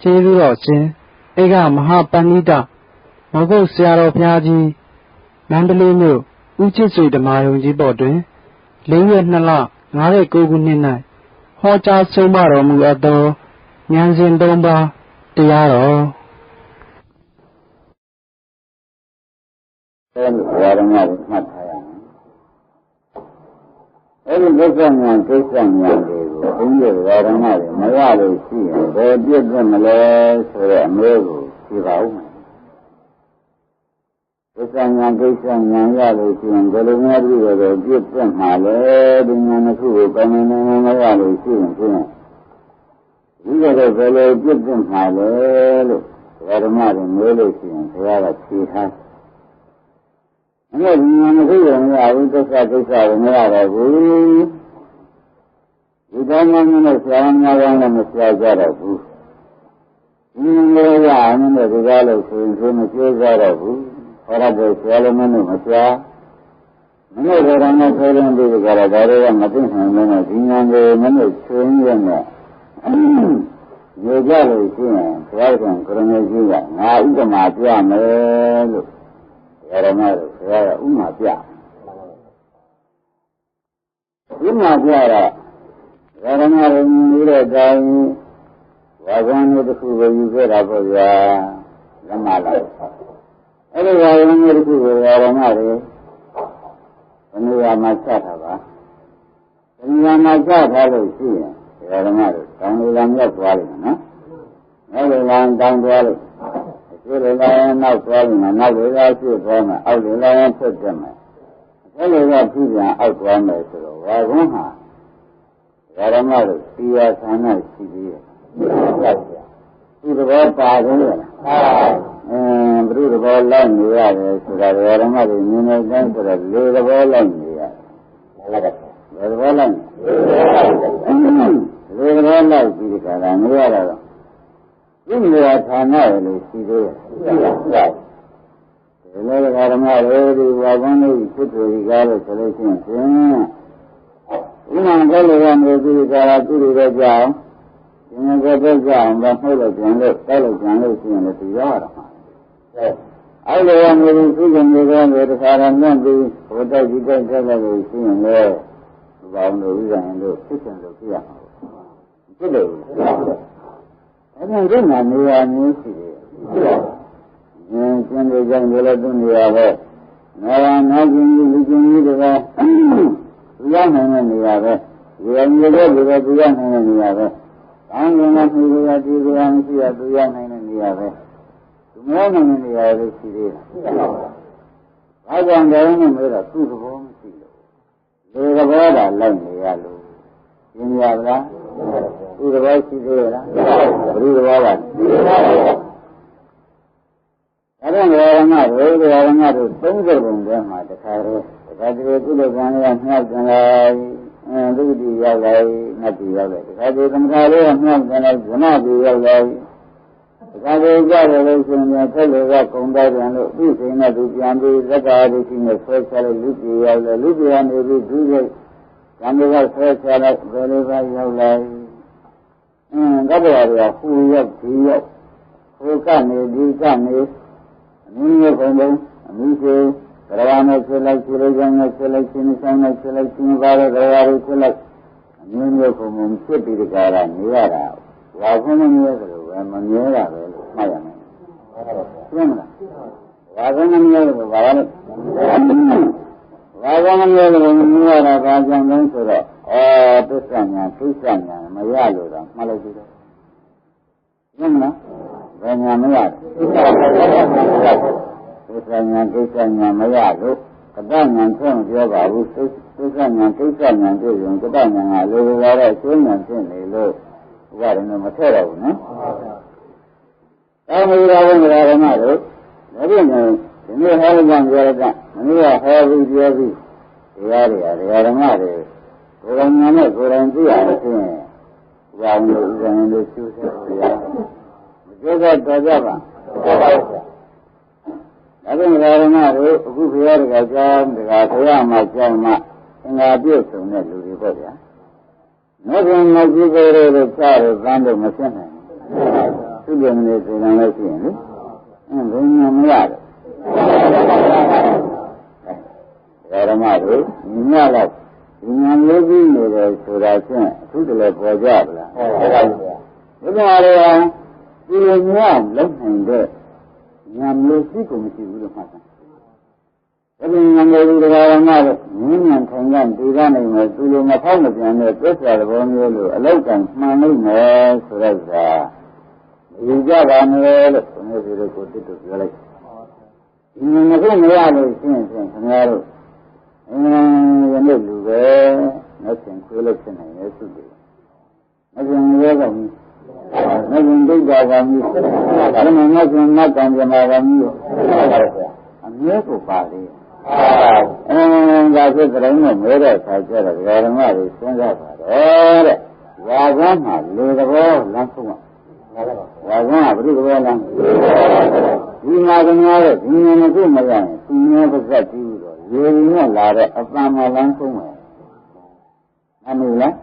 ကျေးဇူးတော်ရှင်ဧကမဟာပဏိတမဂုတ်ဆရာတော်ဘုရားကြီးမန္တလေးမြို့ဦးချစ်ဆွေဓမ္မယုံကြီးပေါ်တွင်4 ရက် 2 လ 59 ခုနှစ်၌ဟောကြားဆုံးမတော်မူအပ်သောဉာဏ်စဉ်3 ပါးတရားတော်အဲဒီဘုရားဓမ္မကိုမှတ်ထားရမယ်အဲဒီဒုက္ခဉာဏ်ကိစ္စဉာဏ်တွေကိုဘုန်းကြီးဘုရားဓမ္မတွေမရလို့ရှိရင်ဘယ်ပြည့်ပြည့်မလဲဆိုတဲ့အမေးကိုဖြေပါဦးမယ်ဒုက္ခဉာဏ်ကိစ္စဉာဏ်ရလို့ရှိရင်ဘယ်လိုများပြီးတော့ပြည့်ပြည့်မှာလဲဒီဉာဏ်တစ်ခုကိုကောင်းကောင်းမရလို့ရှိရင်ဖြင့်ဒီကတော့ဘယ်လိုပြည့်ပြည့်မှာလဲလို့ဘုရားဓမ္မတွေမေးလို့ရှိရင်ဘုရားကဖြေထားအဲ့ဒီဉာဏ်တစ်ခုကိုမရဘူးဒုက္ခကိစ္စကိုမရတော့ဘူးဒီတိုင်းမှနဲ့ဆရာများကောင်းလည်းမဆရာကြတော့ဘူးဒီလိုရအောင်နဲ့ဒီကားလို့ဆိုရင်မကျိုးကြတော့ဘူးဟောရတဲ့ဆရာလည်းမနဲ့မဆရာမနဲ့ဘယ်တော့မှဆိုရင်ဒီကြတော့ဒါတွေကမသိနိုင်ဘူးနဲ့ဒီဉာဏ်ကိုမနဲ့ဆွေးရနဲ့နေကြလို့ရှိရင်ဘုရားရှင်ကရုဏာကြီးကငါဥပမာပြမယ်လို့ဓမ္မတို့ဘုရားကဥမာပြဥမာပြတော့ဓမ္မတို့မြည်တဲ့အတိုင်းဝါကံတို့တစ်ခုကိုယူခဲ့တာပေါ့ဗျာလက်မလိုက်အဲ့ဒီဝါကံတို့တစ်ခုကိုဓမ္မတွေဘယ်နေရာမှာချတာပါဘယ်နေရာမှာချထားလို့ရှိရင်ဓမ္မတို့တောင်းလေးလမ်းရောက်သွားလိမ့်မယ်နော်အဲ့ဒီလမ်းတောင်းသွားလို့ဒီလိုလည်းနောက်သွားရင်နောက်လည်းဖြစ်သွားမယ်အောက်လည်းဖြစ်တယ်မယ်အဲ့လိုကပြည်ပြန်အောက်သွားမယ်ဆိုတော့ဝါကုန်းဟာဓမ္မတို့စီယာဌာနရှိသေးတယ်ဒီတော့ပါကုန်ရလားဘုရားဘောလိုက်နေရတယ်ဆိုတာဓမ္မတွေမြင်နေတိုင်းဆိုတော့လေသဘောလိုက်နေရတယ်လေသဘောလိုက်လေသဘောလိုက်ပြီးဒီကလာနေရတာတော့ဒီနေရာဌာနရလို့ရှိသေးတယ်ဒီလိုဓမ္မတွေဒီဝါကုန်းလေးဖြစ်သူကြီးကားလို့ဆိုလို့ရှိရင်ဥမာဘယ်လိုကနေဒီကားသူတွေတော့ကြောင်းဒီမှာတော့ကြောင်းဘာလို့လဲကျန်လို့တိုက်လို့ကျန်လို့ရှိရင်လည်းသူရတာမှာအဲ့လိုကနေဒီသူ့ကိုနေတော့ဒီခါရမြတ်ပြီးဘုဒ္ဓကြီးတိုက်ဆက်လို့ရှိရင်လည်းဒီဘောင်တို့ဥစ္စာရင်တို့ဖြစ်တယ်လို့ပြရမှာဖြစ်တယ်အဲ့ဒါတို့မှနေရာမျိုးရှိတယ်ကျင်းတွေကြောင့်လည်းသူ့နေရာပဲနောက်ကျင်းကြီးလူကျင်းကြီးတွေကသူရနိုင်တဲ့နေရာပဲဒီအမျိုးတွေလည်းသူရနိုင်တဲ့နေရာပဲကောင်းကင်ကသူရဒီကံရှိရသူရနိုင်တဲ့နေရာပဲသူမရနိုင်တဲ့နေရာလေးရှိသေးတယ်ဘာကြောင့်လဲလို့မေးတော့သူ့သဘောမရှိလို့လေသဘောသာလိုက်နေရလို့ရှင်းရလားသူ့သဘောရှိသေးလားဘယ်လိုသဘောပါအဲ့ဒါဓမ္မတို့30ပုံထဲမှာတခါတည်းကုလကံရမြတ်ကြလိုက်ဒုတိယရောက်လိုက်နတ်ပြည်ရောက်လိုက်တခါတည်းသမထလေးကမြတ်ကြလိုက်ဇနပြည်ရောက်လိုက်တခါတည်းကြတယ်လို့ဆိုရင်ဆက်လို့ကကုံတိုက်ပြန်လို့သူ့စိန်နဲ့သူပြန်ပြီးသက္ကာဒုတိနဲ့ဆွဲချလိုက်လူပြည်ရောက်လိုက်လူပြည်ကနေပြီးဒုစိတ်ကံတွေကဆွဲချလိုက်ဘယ်လိုပဲရောက်လိုက်တပ္ပဝါတွေကဟူရောက်ဒီရောက်ဟိုကနေဒီကနေအနည်းငယ်ပုံပုံအနည်းစေကရဝနဲ့ဆွလိုက်ဆွလိုက်ကြနဲ့ဆွလိုက်ရှင်းဆောင်နဲ့ဆွလိုက်ရှင်းပါတဲ့ကရဝတွေဆွလိုက်အနည်းငယ်ပုံပုံဖြစ်ပြီးတကားကနေရတာဝါကုန်းမမြဲဆိုလို့ပဲမမြဲတာပဲလို့မှတ်ရမယ်ရှင်းမလားဝါကုန်းမမြဲလို့ဘာလဲဝါကုန်းမမြဲလို့မမြဲတာဘာကြောင့်လဲဆိုတော့သစ္စာညာသိစ္စာညာမရလို့တော့မှတ်လိုက်ပြီတော့ရှင်းမလားဘယ်ညာမရဘူးသစ္စာညာကိစ္စညာမရလို့ကတ္တညာဖြင့်ပြောပါဘူးသစ္စာညာကိစ္စညာပြောရင်ကတ္တညာကလိုလိုလာတဲ့ကျိုးညာဖြစ်နေလို့ဥပါဒနဲ့မထည့်တော့ဘူးနော်။တောင်းလို့ရတဲ့ဓမ္မတို့ဒါပြင်ဒီနေ့ဟောလို့ကြောင့်ပြောရတာမနေ့ကဟောပြီးပြောပြီးတရားတွေဓမ္မတွေကိုယ်တိုင်ညာနဲ့ကိုယ်တိုင်သိရတယ်ဆိုရင်ဝါလို့ဥစ္စာနဲ့ကျိုးဆက်ရမကျိုးဆက်တော်ကြပါဒါပေမဲ့ဓမ္မတို့အခုဘုရားတကကြောင်းတကဘုရားမှာကြောင်းမှာသင်္ဃာပြည့်စုံတဲ့လူတွေပေါ့ဗျာ။နောက်ပြန်နောက်ကြည့်ကြရတဲ့စားရသမ်းတော့မဖြစ်နိုင်ဘူး။ တယ်မလို့ဆိုရင်လည်းရှိရင်လေဘယ်ညာမရတယ်ဓမ္မတို့ညတော့ဒီညာမျိုးကြီးနေတယ်ဆိုတာချင်းအခုတည်းပေါ်ကြပါလားဟုတ်ပါဘူးဘုရားရောဒီလိုညလုံးနိုင်တဲ့ညာမျိုးရှိကိုမရှိဘူးလို့မှတ်တာဒီညာမျိုးဒီဓမ္မတို့မြင်းမြန်ခံရတည်ရနိုင်မယ်သူလိုမဖောက်မပြန်တဲ့သစ္စာသဘောမျိုးလို့အလောက်ကံမှန်နိုင်မယ်ဆိုတော့ဒီကြပါမယ်လို့ဘုရားစီတို့ကိုတိတုပြောလိုက်ဒီမဟုတ်မရလို့ရှင်းခင်ခင်ဗျားတို့ယနေ့လူပဲနောက်ရှင်ခွေးလို့ဖြစ်နိုင်ရဲ့သူတွေနောက်ရှင်ရဲကောင်ကြီးနောက်ရှင်ဒိဋ္ဌာကောင်ကြီးဒါမှမဟုတ်ရှင်နတ်ကံကြမှာကောင်ကြီးအမြဲကိုပါလေဒါဆိုကြတယ်နဲ့မဲတဲ့ခါကျတော့ဓမ္မတွေစဉ်းစားပါတော့တဲ့ဝါကန်းမှာလေသဘောလမ်းဆုံးဝါကန်းကဘုရားလမ်းဒီမှာကများတဲ့ဒီနေ့ကိုမရရင်သူများပါဇက်ကြည့်တော့ရေရင်းနဲ့လာတဲ့အပန်းမလန်းဆုံးမယ်။အမှုလား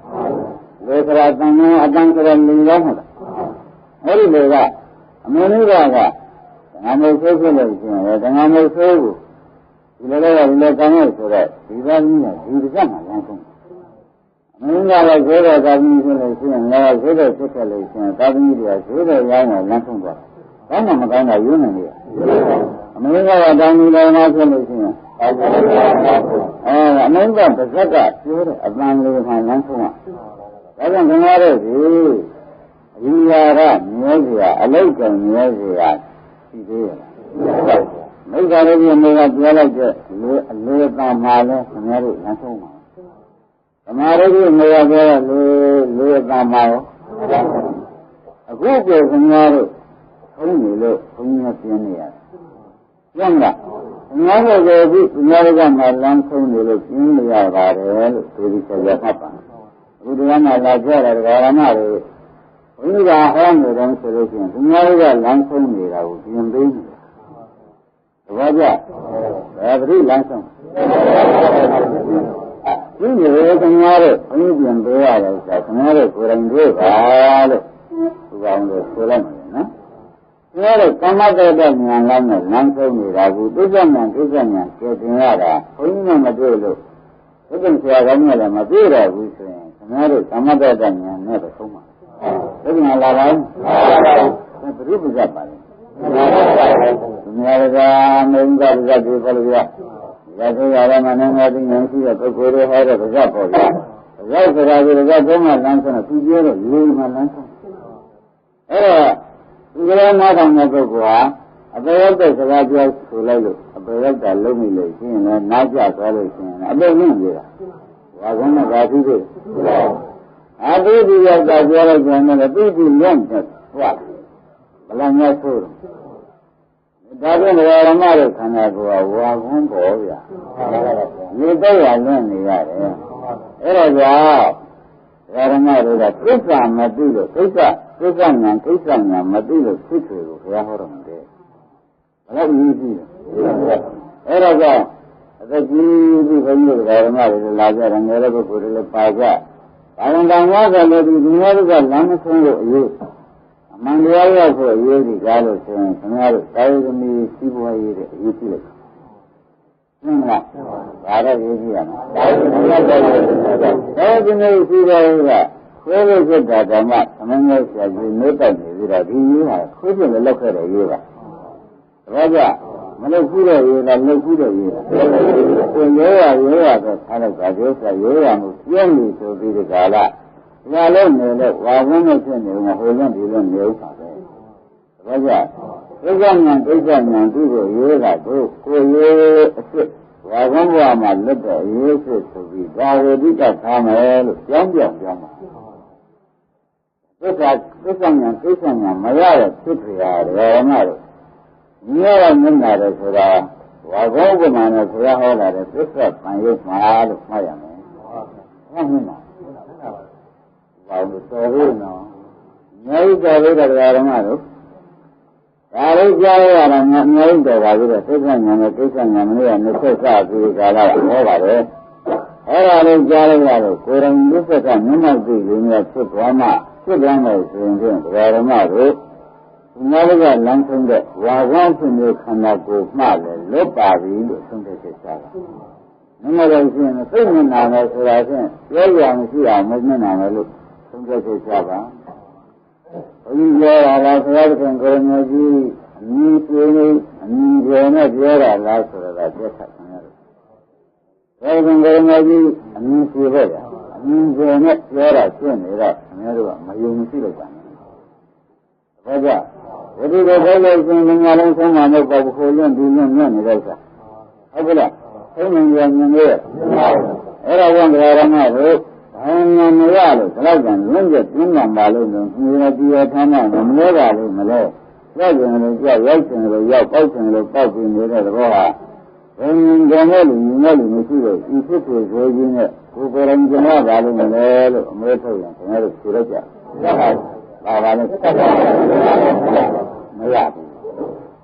။လေခရာတန်များအတန်းကလေးနေရောမလား။အဲ့ဒီလေကအမေလေးကငါမဆိုးဖြစ်လို့ရှိရင်ငါမဆိုးဘူး။ဒီလိုလေဒီလိုကောင်းလို့ဆိုတော့ဒီဘက်ကြီးကဒီတစ်ချက်မှလန်းဆုံး။အမေကလည်းဇေတော်သာသမီဖြစ်လို့ရှိရင်ငါဇေတော်ဖြစ်ခဲ့လို့ရှိရင်သာသမီတွေကဇေတော်ရောင်းတော့လန်းဆုံးသွားတယ်။ဘာမှမကောင်းတာယူနေတယ်။အမေကတော့တောင်းနေတယ်ငါဖြစ်လို့ရှိရင်အမေကပါဇက်ကပြောတဲ့အပန်းလေးမှလမ်းဆုံးอ่ะဒါကြောင့်ခင်ဗျားတို့ဒီအရိယာကမြဲစရာအလုတ်ကမြဲစရာရှိသေးရဲ့မိစ္ဆာရိပုမေကပြောလိုက်တဲ့အလေးပါမှလဲခင်ဗျားတို့လမ်းဆုံးပါသမာရိပုမေကပြောတဲ့လေးပါမှရောအခုပြောခင်ဗျားတို့ထုံးနေလို့ဘုန်းကြီးကပြင်းနေရတယ်ကျမ်းလားငါတို့ကဒီငါတို့ကမှလမ်းဆုံးနေလို့ပြင်းနေရပါတယ်လို့ဒီလိုဆက်ရမှတ်ပါဘုရားမှာလာကြတဲ့ဓမ္မတွေဘုရားဟောနေတယ်ဆိုလို့ရှိရင်ငါတို့ကလမ်းဆုံးနေတာကိုပြင်ပေးတယ်တပည့်ကြဘယ်လိုလမ်းဆုံးဒီလိုခင်ဗျားတို့ဘုရားပြင်ပေးရတယ်ဆိုတာခင်ဗျားတို့ကိုယ်တိုင်တွေ့ပါလို့ဘုရားတို့ဆိုလိုက်တယ်နော်ပြောတဲ့ကမ္မတ္တဉာဏ်လားနဲ့လမ်းဆုံးနေတာကိုသိက္ခာဉာဏ်ကျေတင်ရတာဘုန်းကြီးကမတွေ့လို့ဘုရင်ဆရာကောင်းကလည်းမတွေ့တော့ဘူးဆိုရင်ခင်ဗျားတို့ကမ္မတ္တဉာဏ်နဲ့ပဲဆုံးပါဘုရင်လာပါဘူးဘယ်သူကပါလဲသူများကမင်းကပါးတွေခေါ်လို့ရသေးရမနဲ့ငါသိဉာဏ်ရှိတဲ့ပုဂ္ဂိုလ်တွေဟောတဲ့ပါးပေါ်ရရောက်ဆိုတာဒီကဘုံမှာလမ်းဆုံးတော့သူပြောတော့လူမှလမ်းဆုံးအဲ့တော့ဒီကနေ့နားထောင်တဲ့ပုဂ္ဂိုလ်ဟာအပေရောက်တဲ့စကားပြောဆိုလိုက်လို့အပေရောက်တာလုံးမိလို့ရှိရင်လည်းနားကြသွားလို့ရှိရင်အပေလုံးပြေတာ။ဘာကောင်းမှဘာသိသေးလဲ။အပေဒီရောက်တာပြောလိုက်ကြတယ်လည်းသိပြီးလွန့်တယ်ဟုတ်။ဘလများဆိုးတယ်။ဒါကြောင့်ဓမ္မရဲ့ခန္ဓာကိုယ်ကဝါကွန်းပေါ်ဗျာ။နေတော့ရလွန့်နေရတယ်။အဲ့ဒါကြောင့်ဓမ္မတွေကသစ္စာမသိလို့သစ္စာဉာဏ်မသိလို့ဖြစ်တယ်ကိုဘုရားဟောတော်မူတယ်။ဘယ်လိုယူကြည့်လဲ။အဲ့ဒါကြောင့်အသက်ကြီးပြီးဘုန်းကြီးတို့ဓမ္မတွေလာကြတယ်ငယ်တဲ့ပုဂ္ဂိုလ်တွေလည်းပါကြ။ဘာလို့တောင်သွားကြလဲဒီများတို့ကလမ်းမဆုံးလို့အရေးအမှန်တရားရောက်ဖို့အရေးကြီးကားလို့ဆိုရင်ခင်ဗျားတို့တာယသမီးစီးပွားရေးတဲ့အရေးကြီးလိုက်။ဟုတ်လား။ဒါတော့ရေးကြည့်ရမယ်။တာယသမီးစီးပွားရေးကခွဲလို့ဖြစ်တာဓမ္မသမဏေဆရာကြီးနှုတ်တိုက်နေပြီးတော့ဒီရေးဟာခွဲပြလို့လောက်ခဲ့တဲ့ရေးပါဒါကြမလုပ်ဘူးတဲ့ရေးလားလုပ်ဘူးတဲ့ရေးလားကိုရဲရဆိုထားလိုက်တာပြောဆိုရဲရမှုပြည့်နေဆိုပြီးဒီကာလဒါလည်းနေလို့ဝါဝန်းနဲ့ဖြစ်နေမှာဟိုလွန်ဒီလွန်နေဥစ္စာပဲဒါကြဒုက္ခဉာဏ်သူ့ကိုရေးတာတို့ကိုရေးအစ်စ်ဝါဝန်းဘဝမှာလွတ်တဲ့ရေးအစ်ဆိုပြီးဒါဝိဒိကထားမယ်လို့ပြောင်းပါသစ္စာဉာဏ်မရတဲ့ဖြစ်ပြရတယ်ဓမ္မတို့မြဲတဲ့မျက်နာတယ်ဆိုတာဝါကောဥပမာနဲ့ဘုရားဟောလာတဲ့သစ္စာပန်ရုပ်မှာလို့မှတ်ရမယ်ဟုတ်မှန်ပါဘာလို့တော်လို့နော်မြဲတော်လို့တရားဓမ္မတို့ဒါလေးကြားရတာမြဲတော်ပါလို့သစ္စာဉာဏ်နဲ့မလို့ရနှစ်ဆက်စပြီးကာလဟောပါတယ်အဲ့ဒါလေးကြားရတော့ကိုယ်တိုင်သစ္စာကမျက်မှောက်ပြီးရင်းနဲ့ဖြစ်သွားမှဖြစ်သွားမယ်ဆိုရင်ဓမ္မတို့ နာကလမ်းဆုံးတဲ့ဝါကောင်းဖြစ်နေခန္ဓာကိုယ်မှလည်းလွတ်ပါပြီလို့ဆုံးဖြတ်ချက်ချတာ။နမလို့ရှိရင်စိတ်နဲ့နာမယ်ဆိုတာဖြင့်ပြောရမရှိအောင်မမျက်နာမယ်လို့ဆုံးဖြတ်ချက်ချပါ။ဘုရားပြောတာလားဆရာသခင်ကိုယ်မျိုးကြီးအမည်ပြေနေအမည်ပြေနဲ့ပြောတာလားဆိုတာကပြတ်ခတ်ခင်ရတယ်။ဆရာသခင်ကိုယ်မျိုးကြီးအမည်ပြေပဲအမည်ပြေနဲ့ပြောတာရှင်းနေတော့ခင်ဗျားတို့ကမယုံမရှိလို့ပါနဲ့။ဘာကြောင့်ဝိသုဒ္ဓဘုရားရှင်ငါလုံးဆုံးမှာမဟုတ်ပါဘူးခိုးလွန့်ဒီလွန့်ညံ့နေတဲ့ဥစ္စာဟုတ်ကဲ့လားသုံးနေရမြင်ရဲ့အဲ့ဒါကြောင့်တရားဓမ္မတို့ဘာမှမရလို့ဒီလောက်ကလွန့်ကျပြင်းမှန်ပါလို့ဒီရထာမမလဲပါလို့မလဲရောက်ကျင်လို့ကြောက်ရောက်ကျင်လို့ရောက်ပေါက်ကျင်လို့ပေါက်ပြီးနေတဲ့သဘောဟာဘယ်ငယ်နဲ့လူငယ်လူမရှိလို့ဒီဖြစ်ဖြစ်ဆိုခြင်းနဲ့ကိုယ်ကိုယ်တိုင်ကျင်ရပါလို့မလဲလို့အမဲထုတ်ရင်ခင်ဗျားတို့ဖြေလိုက်ကြပါပါလဲမရဘူး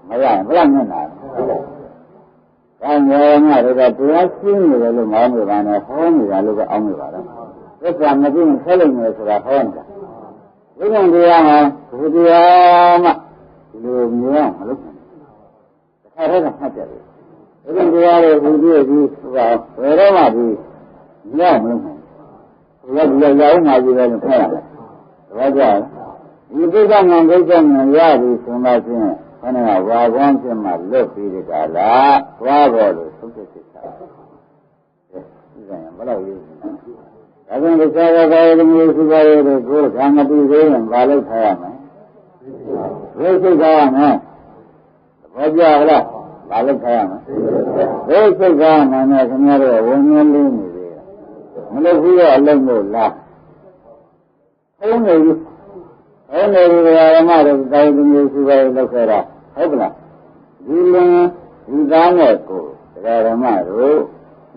မရရင်ဘယ်နဲ့နာ။ကောင်းရောငါတို့ကတရားရှင်းနေတယ်လို့မောင်းနေပါနဲ့ဟောနေတာလို့ပဲအောင်းနေပါတော့။သစ္စာမသိရင်ဆက်လိုက်မယ်ဆိုတာဟောနေတာ။ဒီကောင်တရားမှာဘုရားမှလူမျိုးမလုပ်ဘူး။တစ်ခါတည်းကမှတ်ကြတယ်။ဒီကောင်တရားတွေဘုရားကြီးဆိုတာဘယ်တော့မှဒီရောက်မလုပ်ဘူး။ဘုရားဒီရောက်မှကြီးပဲဖတ်ရတယ်။ဒါကြောင့်ဒီကိစ္စမှန်ကိစ္စမှန်ရပြီဆိုမှချင်းခဏကဝါကောင်းဖြစ်မှလွတ်ပြီးဒီကလာသွားပေါ်လို့သုတ်သက်ဖြစ်တာဒီကံဘယ်လိုရေးလဲဒါကြောင့်ဒီသာဝကရဲ့မျိုးစုပါရဲ့ကိုယ်ခံမပြီးသေးရင်မလုပ်ထားရမယ်ဘယ်စိတ်ထားရမလဲဘောကြလားမလုပ်ထားရမယ်ဘယ်စိတ်ထားမှလည်းခင်ဗျားတို့ဝင်ရင်းလေးနေသေးတယ်မလုပ်ဘူးတော့အလုံးလို့လားဟုတ်နေပြီအဲ့ဒီဓမ္မတို့တိုင်းမျိုးစုပါလောက်ခဲ့တာဟုတ်ကလားဒီလင်ဒီသားနဲ့ကိုဓမ္မတို့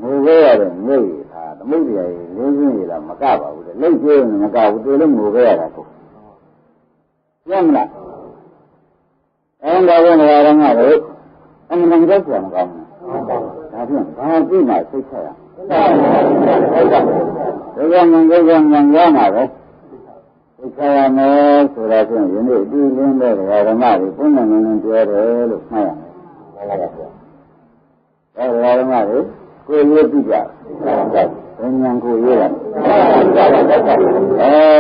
ငိုခဲ့ရတဲ့မြို့ရဟာသမုဒ္ဒရာကြီးလင်းစင်းရတာမကပါဘူးလေလိတ်ကျင်းမကဘူးတွေ့လို့ငိုခဲ့ရတာကိုရမလားအဲ့ဒါကဓမ္မတို့အမှန်တရားပြန်ကောင်းတယ်ဒါဖြင့်ဘာကြည့်မှစိတ်ချရဟုတ်ကဲ့ဒါကမှန်ကောင်းမှန်ရမှာပဲသိချရမယ်ဆိုတာဖြင့်ယနေ့ဒီလင်းတဲ့ဓမ္မတွေပုံမှန်မှန်ပြောတယ်လို့မှတ်ရမယ်။ဟုတ်ပါဘူး။အဲဓမ္မတွေကိုရေးကြည့်ကြ။ဘယ်ဉာဏ်ကိုရေးရလဲ။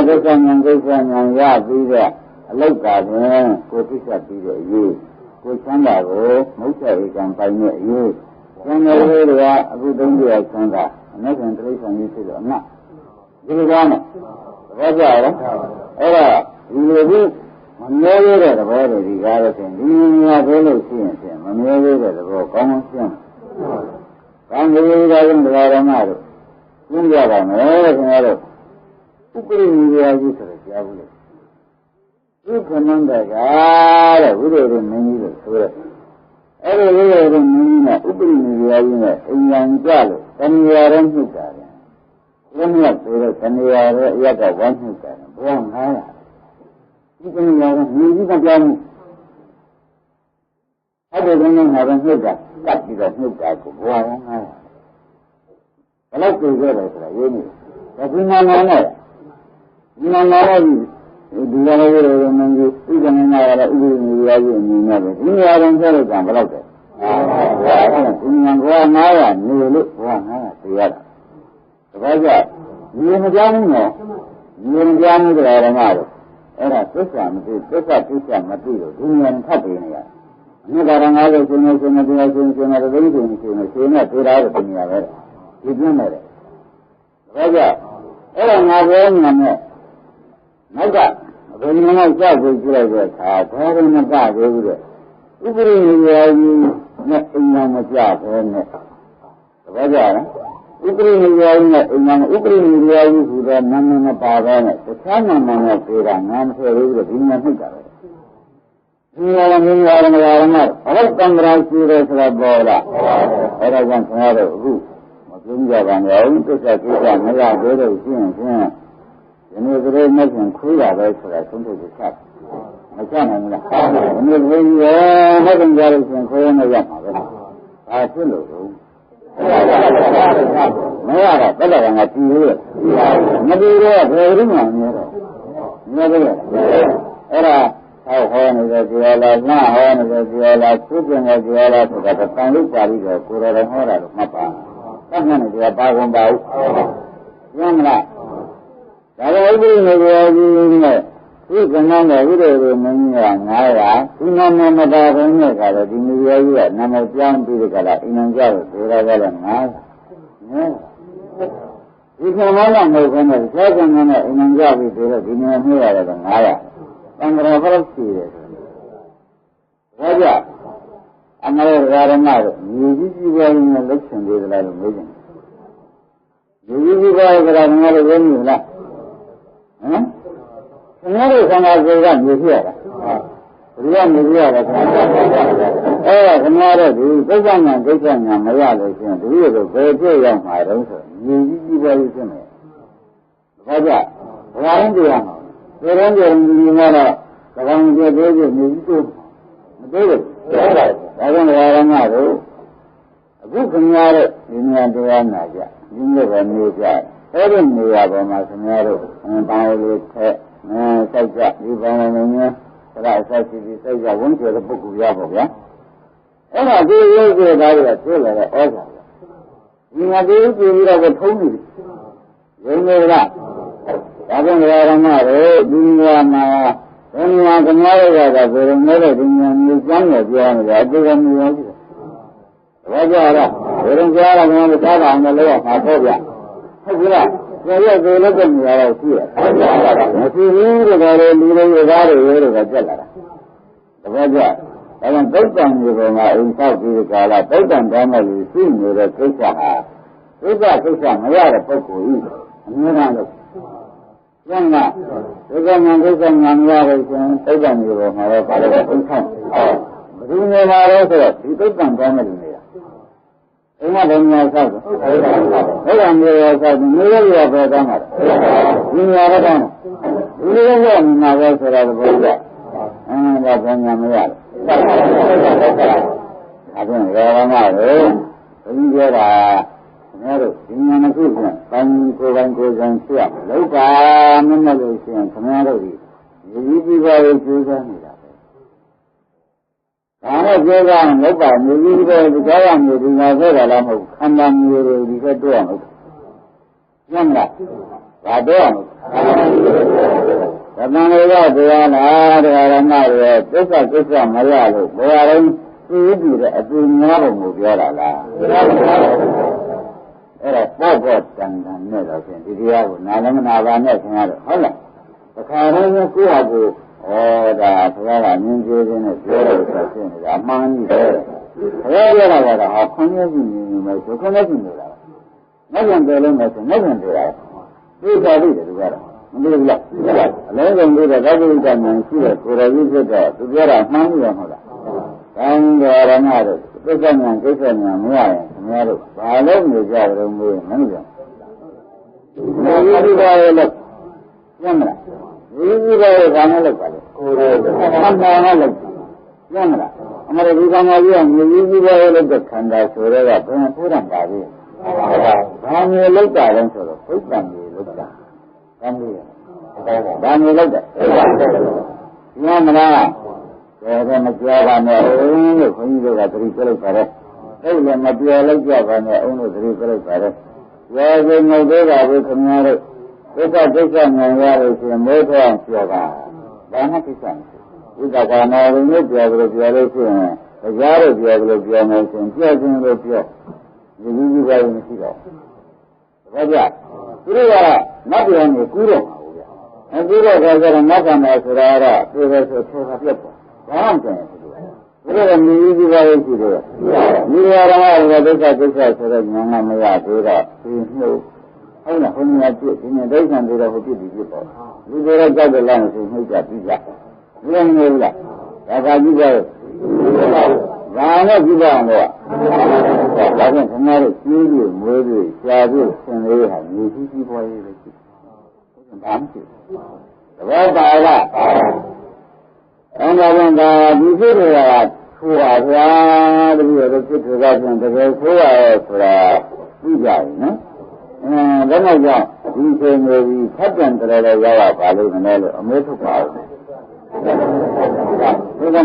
ဒုက္ခဉာဏ်ဒုက္ခဉာဏ်ရပြီးတဲ့အလောက်ကပင်ကိုသိချက်ပြီးတဲ့အရေးကိုချမ်းသာကိုမုတ်ချက်ဧကံပိုင်တဲ့အရေးကျန်တဲ့လေးတွေကအခုသုံးပြချမ်းသာအနက်ခံတိရစ္ဆာန်ကြီးဖြစ်တော့အနတ်ဒီလိုကောင်းတယ်ဘာကြောင့်လဲအဲ့ဒါဒီလိုကြီးမမြဲသေးတဲ့သဘောတွေဒီကားလို့ဆိုရင်ဒီညာပြောလို့ရှိရင်ဖြင့်မမြဲသေးတဲ့သဘောကောင်းကောင်းရှင်းကောင်းပြီဒါကြောင့်တရားဓမ္မတို့ရှင်းကြပါမယ်ခင်ဗျားတို့ဥပရိနိဗ္ဗာန်ကြီးဆိုတော့ကြားဘူးလေဒီခဏန္တကတဲ့ဝိရိယမင်းကြီးလို့ဆိုရဲအဲ့ဒီဝိရိယမင်းကြီးနဲ့ဥပရိနိဗ္ဗာန်ကြီးနဲ့အញ្ញံကြလို့တဏှာရဲမြစ်တာတယ်ဘုရားဆိုတဲ့တဏှာရဲအရက်ကဝမ်းမြစ်တာဘုရား900ဒီကနေ့ရောမြေကြီးကပြောင်းအဲ့ဒီကနေ့မှာတော့နှုတ်တာကပ်ပြီးတော့နှုတ်တာကိုဘွားရော900ဘယ်လောက်ကြိုးခဲ့တယ်ဆိုတာရေးနေတယ်ဒီမှာနဲ့ဒီမှာနဲ့ဒီလိုလိုမင်းကြီးဥပ္ပန္နနာရဥပ္ပန္နရာကြီးအမြင်နဲ့ပဲဒီနေရာတိုင်းဆက်လို့ကဘယ်လောက်လဲဒီမှာဘွား900နေလို့ဘွား900သိရတာဒါကြောင့်ဒီမကြောင်းဘူးနော်ဒီမကြောင်းဘူးတရားဓမ္မတို့အဲ့ဒါသစ္စာမသိသစ္စာသိချမသိလို့ဒီဉာဏ်ထပ်ပြီးနေရတယ်အနိကာရ50ရှင်နေရှင်နေတရားရှင်ရှင်နေတိရှင်ရှင်နေရှင်နဲ့တွေ့တာကိုသိနေရပဲဒီပြင်းနေတယ်ဒါကြောင့်အဲ့ဒါငါပြောနေတယ်နောက်ကဘယ်နည်းကြောက်ကိုကြည့်လိုက်တဲ့အခါဘာလို့မကသေးဘူးတဲ့ဥပရိယယောကြီးနဲ့အင်္ဂါမကြဘဲနဲ့ဒါကြောင့်ဥပရိနိဗ္ဗာန်နဲ့အိမ်မှာဥပရိနိဗ္ဗာန်ကြီးဆိုတော့နာမည်မပါဘဲနဲ့တခြားနာမည်နဲ့ပြေတာငါမဆွဲဘူးလို့ဒီမှာနှိပ်တာပဲဒီမှာလည်းငါရမလားဘယ်ကံကြရှိတယ်ဆိုတာပေါ်လာအဲ့ဒါကြောင့်ခင်ဗျားတို့အခုမပြောကြပါနဲ့ဥပ္ပစ္စကိစ္စမရသေးလို့ရှင်းရှင်းဒီနေ့ကလေးနဲ့ပြန်ခွေးရပဲဆိုတာသုံးဖို့ချက်မချနိုင်ဘူးလားဒီနေ့ကလေးရောမဟုတ်ကြလို့ရှင်ခွေးနဲ့ရမှာပဲဒါဖြစ်လို့မရတော့ဘယ်လိုကငါကြည့်လို့မကြည့်တော့ဘယ်လိုမှမရတော့မရဘူးအဲ့ဒါဟောဟော နေတဲ့တရားလားငါဟောနေတဲ့တရားလားသူကျင်တဲ့တရားလားဆိုတာတန်လို့ပါပြီးတော့ကိုယ်တော်ဟောတာလို့မှတ်ပါတတ်တဲ့တရားပါကုန်ပါဘူးရမ်းမလားဒါပေမဲ့ဒီလိုတရားကြီးနဲ့ဒီကနန်းတဲ့ဥဒေတွေမင်းကြီးက900ဒီနာမမတာဘုန်းနဲ့ကလည်းဒီနေရာကြီးကနာမပြောင်းပြီးကြလားအင်းကြောက်ဆိုတာကလည်းဒီကမောင်းမဟုတ်ဘဲနဲ့သောကံနဲ့အင်းကြောက်ပြီးဆိုတော့ဒီနေရာမျိုးရတယ်က900တန်ត្រာဘလောက်ရှိတယ်ဒါကြအမေရိကန်ရမတို့ညီကြီးကြီးပွားရင်းနဲ့လှုပ်ရှင်သေးတယ်လားလို့မေးကြတယ်ညီကြီးကြီးပွားရကြတာငါတို့ဝင်းနေလားဟမ်ခင်ဗျားတို့ဆန္ဒကိုကမြည်ပြရတာဘယ်လိုမြည်ပြရလဲခင်ဗျားတို့ဒီသိက္ခာညာဒိဋ္ဌာညာမရလို့ရှိရင်ဒီလိုဘယ်ပြည့်ရောက်မှာတုံးဆိုညီကြီးကြီးပွားရင်းဖြစ်မယ်ဒါကြဘာရင်တရားမှာဒီရင်ဒီကတော့ကံကြည့်သေးသေးညီကြီးတို့မသေးဘူးဒါကြောင့်ရဟန်းတို့အခုခင်ဗျားတို့ဒီဉာဏ်တရားနာကြဒီလိုပဲနေကြအဲ့ဒီနေရာပေါ်မှာခင်ဗျားတို့ဘာလို့ထက်စိုက်ကြဒီဘာလို့လဲဒါအဆက်ရှိပြီးစိုက်ကြဝန်ကျတဲ့ပုဂ္ဂိုလ်ရပါဗျာအဲ့ဒါဒီရုပ်တွေဒါတွေကသိလာတဲ့ဩဇာဒီငါဒီကြည့်ပြီးတော့ထုံးနေတယ်ရုံးနေလားဒါကြောင့်ရဟန်းတို့ဒီနေရာမှာဘယ်မှာခင်ဗျားတို့ကဘယ်လိုလဲဒီဉာဏ်မျိုးကျမ်းနဲ့ပြောနေတာအတူတူမျိုးရှိတယ်ဘာကြရလဲဘယ်လိုကြားရမလဲသားတော်နဲ့လို့မှာပေါ့ဗျဟုတ်ပြီလားကျေရသေးလို့ပြန်ရတော့ရှိတယ်မရှိဘူးတကယ်လို့လူတွေသားတွေရဲတွေကကြက်လာတာတပည့်ကြဒါကြောင့်သုတ်တန်ဒီပေါ်မှာအိမ်ဆောက်ပြီးကြလားသုတ်တန်တောင်းလို့ရှိနေတဲ့ကိစ္စဟာကိစ္စမရတဲ့ပုဂ္ဂိုလ်ကြီးအများအားလို့ကျန်တာဒီကမှကိစ္စညာမရလို့ရှင်သုတ်တန်ဒီပေါ်မှာတော့ပါလို့အိမ်ဆောက်ဘယ်လိုနေမှာလဲဆိုတော့ဒီသုတ်တန်တောင်းလို့နေတာအိမ်မှာလည်းညာဆောက်တယ်ဘယ်ကမျိုးရောဆောက်တယ်မျိုးရောပဲတောင်းတာဒီညာတော့တောင်းဒီလိုရောမှာပဲဆိုတာဘုရားဒါကညာမရတယ်အခုရောမလို့ဘုန်းကြီးပြောတာခင်ဗျားတို့ဒီညာမဖြစ်ဘူးပိုင်းကိုယ်ဖြစ်ရလောက်ပါမမလို့ရှိရင်ခင်ဗျားတို့ဒီဒီကြီးပါရေးကျိုးစားနေတာဒါနဲ့ပြောကြရင်လောက်ပါမြေကြီးတွေကြားရမြေဒီမှာဆိုတော့လည်းမဟုတ်ခန္ဓာမြေတွေဒီကတွေ့အောင်ညံ့လားဒါတော့ဒါတန်လေးကတရားလားတရားရမတွေသစ္စာကိစ္စမရလို့ဘယ်အောင်သိပြီးတဲ့အတူများပုံကိုပြောတာလားအဲ့ဒါပေါ့တန်တန်နဲ့တော့ဖြင့်ဒီတရားကိုနာလည်းမနာပါနဲ့ခင်ဗျားတို့ဟုတ်လားတခါတည်းကိုယ့်ဟာကိုယ်ဒါဘုရားကမြင်ကြခြင်းနဲ့ပြောလို့ဆိုဖြစ်နေတာအမှန်ကြီးပဲဘုရားပြောတာကဟာခွန်ရည်ကြီးနေမယ်ဆိုခွန်ရည်ကြီးနေတာနောက်ပြန်ပြောလို့မယ်ဆိုနောက်ပြန်ပြောတာသိကြပြီတူကတော့မသိဘူးလားအလုံးစုံပြီးတော့သောတိကမှန်ရှိတဲ့ကိုယ်တော်ကြီးဖြစ်တော့သူပြောတာမှန်ပြီမဟုတ်လား။ဒါကြောင့်ရဟန်းတို့သိက္ခာဉာဏ်ကိစ္စဉာဏ်မရရင်ခင်ဗျားတို့ဘာလို့နေကြကြလို့မေးမလို့။ဒီလိုပါလေလို့ညမလား။ဒီလိုဘာနဲ့လောက်ပါလဲ။ကိုယ်တော်ခန္ဓာနဲ့လောက်ညမလား။အမရဒီကံကြီးကမြေကြီးကြီးပဲလို့ခန္ဓာဆိုတော့ဘယ်ဖူးရံပါလဲ။ဘာမျိုးလောက်တာလဲဆိုတော့ဘုဒ္ဓံမျိုးလောက်တာ။ဘာမျိုးလဲ။ဘာမျိုးလောက်တာ။ညမလား။ဒါမပြောပါနဲ့လို့ခွန်ကြီးတို့ကသတိပြလိုက်ပါတယ်။အဲ့လည်းမပြောလိုက်ကြပါနဲ့အုံးတို့သတိပြလိုက်ပါတယ်။ရောစင်ငုတ်သေးတာကိုခင်ဗျားတို့ဒုက္ခဒုက္ခဉာဏ်ရလို့ရှိရင်မိုးထောင်ပြောတာ။ဘာမှကိစ္စမရှိဘူး။ဒီကကာနာရင်းနဲ့ပြောလို့ပြောလို့ရှိရင်တရားတို့ပြောလို့ပြောမယ်ဆိုရင်ပြောခြင်းလို့ပြောဒီလူကြီးပဲမရှိတော့ဘူး။ဒါကြသူတို့ကနတ်ပြန်ကိုကူးတော့မှာဘူးဗျ။အခုတော့ဒါဆိုတော့နတ်ကံမှာဆိုတာကတော့ပြေပဲဆိုထဲကပြတ်သွား။ဘာမှမကျန်ဘူး။ဒါကမြည်ကြီးပါရဲ့ရှိတယ်။ဒီရဟန်းကဒုက္ခဒုက္ခဆိုတော့ဉာဏ်ကမရသေးတော့ဒီနှုတ်ဟုတ်လားဘုရားပြည့်ဒီနေ့ဒိဋ္ဌံတွေတော့ဟိုပြည့်ပြီးပေါ့။ဒီလိုကြောက်တယ်လားဆိုနှုတ်ကြပြီးကြ။ဘယ်လိုလဲ။ဒါကကြည့်ပါဦး။ဒါနဲ့ကြည့်ပါအောင်လို့။ဒါကြောင့်ခင်ဗျားတို့ကြီးကြီးမွေးပြီးရှားပြီးဆင်လေးဟာမြည်ကြီးပေါ်ရေးပဲရှိတယ်။ဘာမှမရှိဘူး။သဘောပါလား။အဲ့ဒါကြောင့်ဒါဒီဖြစ်နေတာထိုးပါဗျာတပည့်တော်ဖြစ်ထူတာပြန်တကယ်ဆိုးရရဲ့ဆိုတာသိကြပြီနော်ဒါမှကြောင့်ဒီချိန်မျိုးကြီးဖတ်ပြန်တယ်လည်းရောက်ပါလိမ့်မယ်လို့အမေထုတ်ပါဦး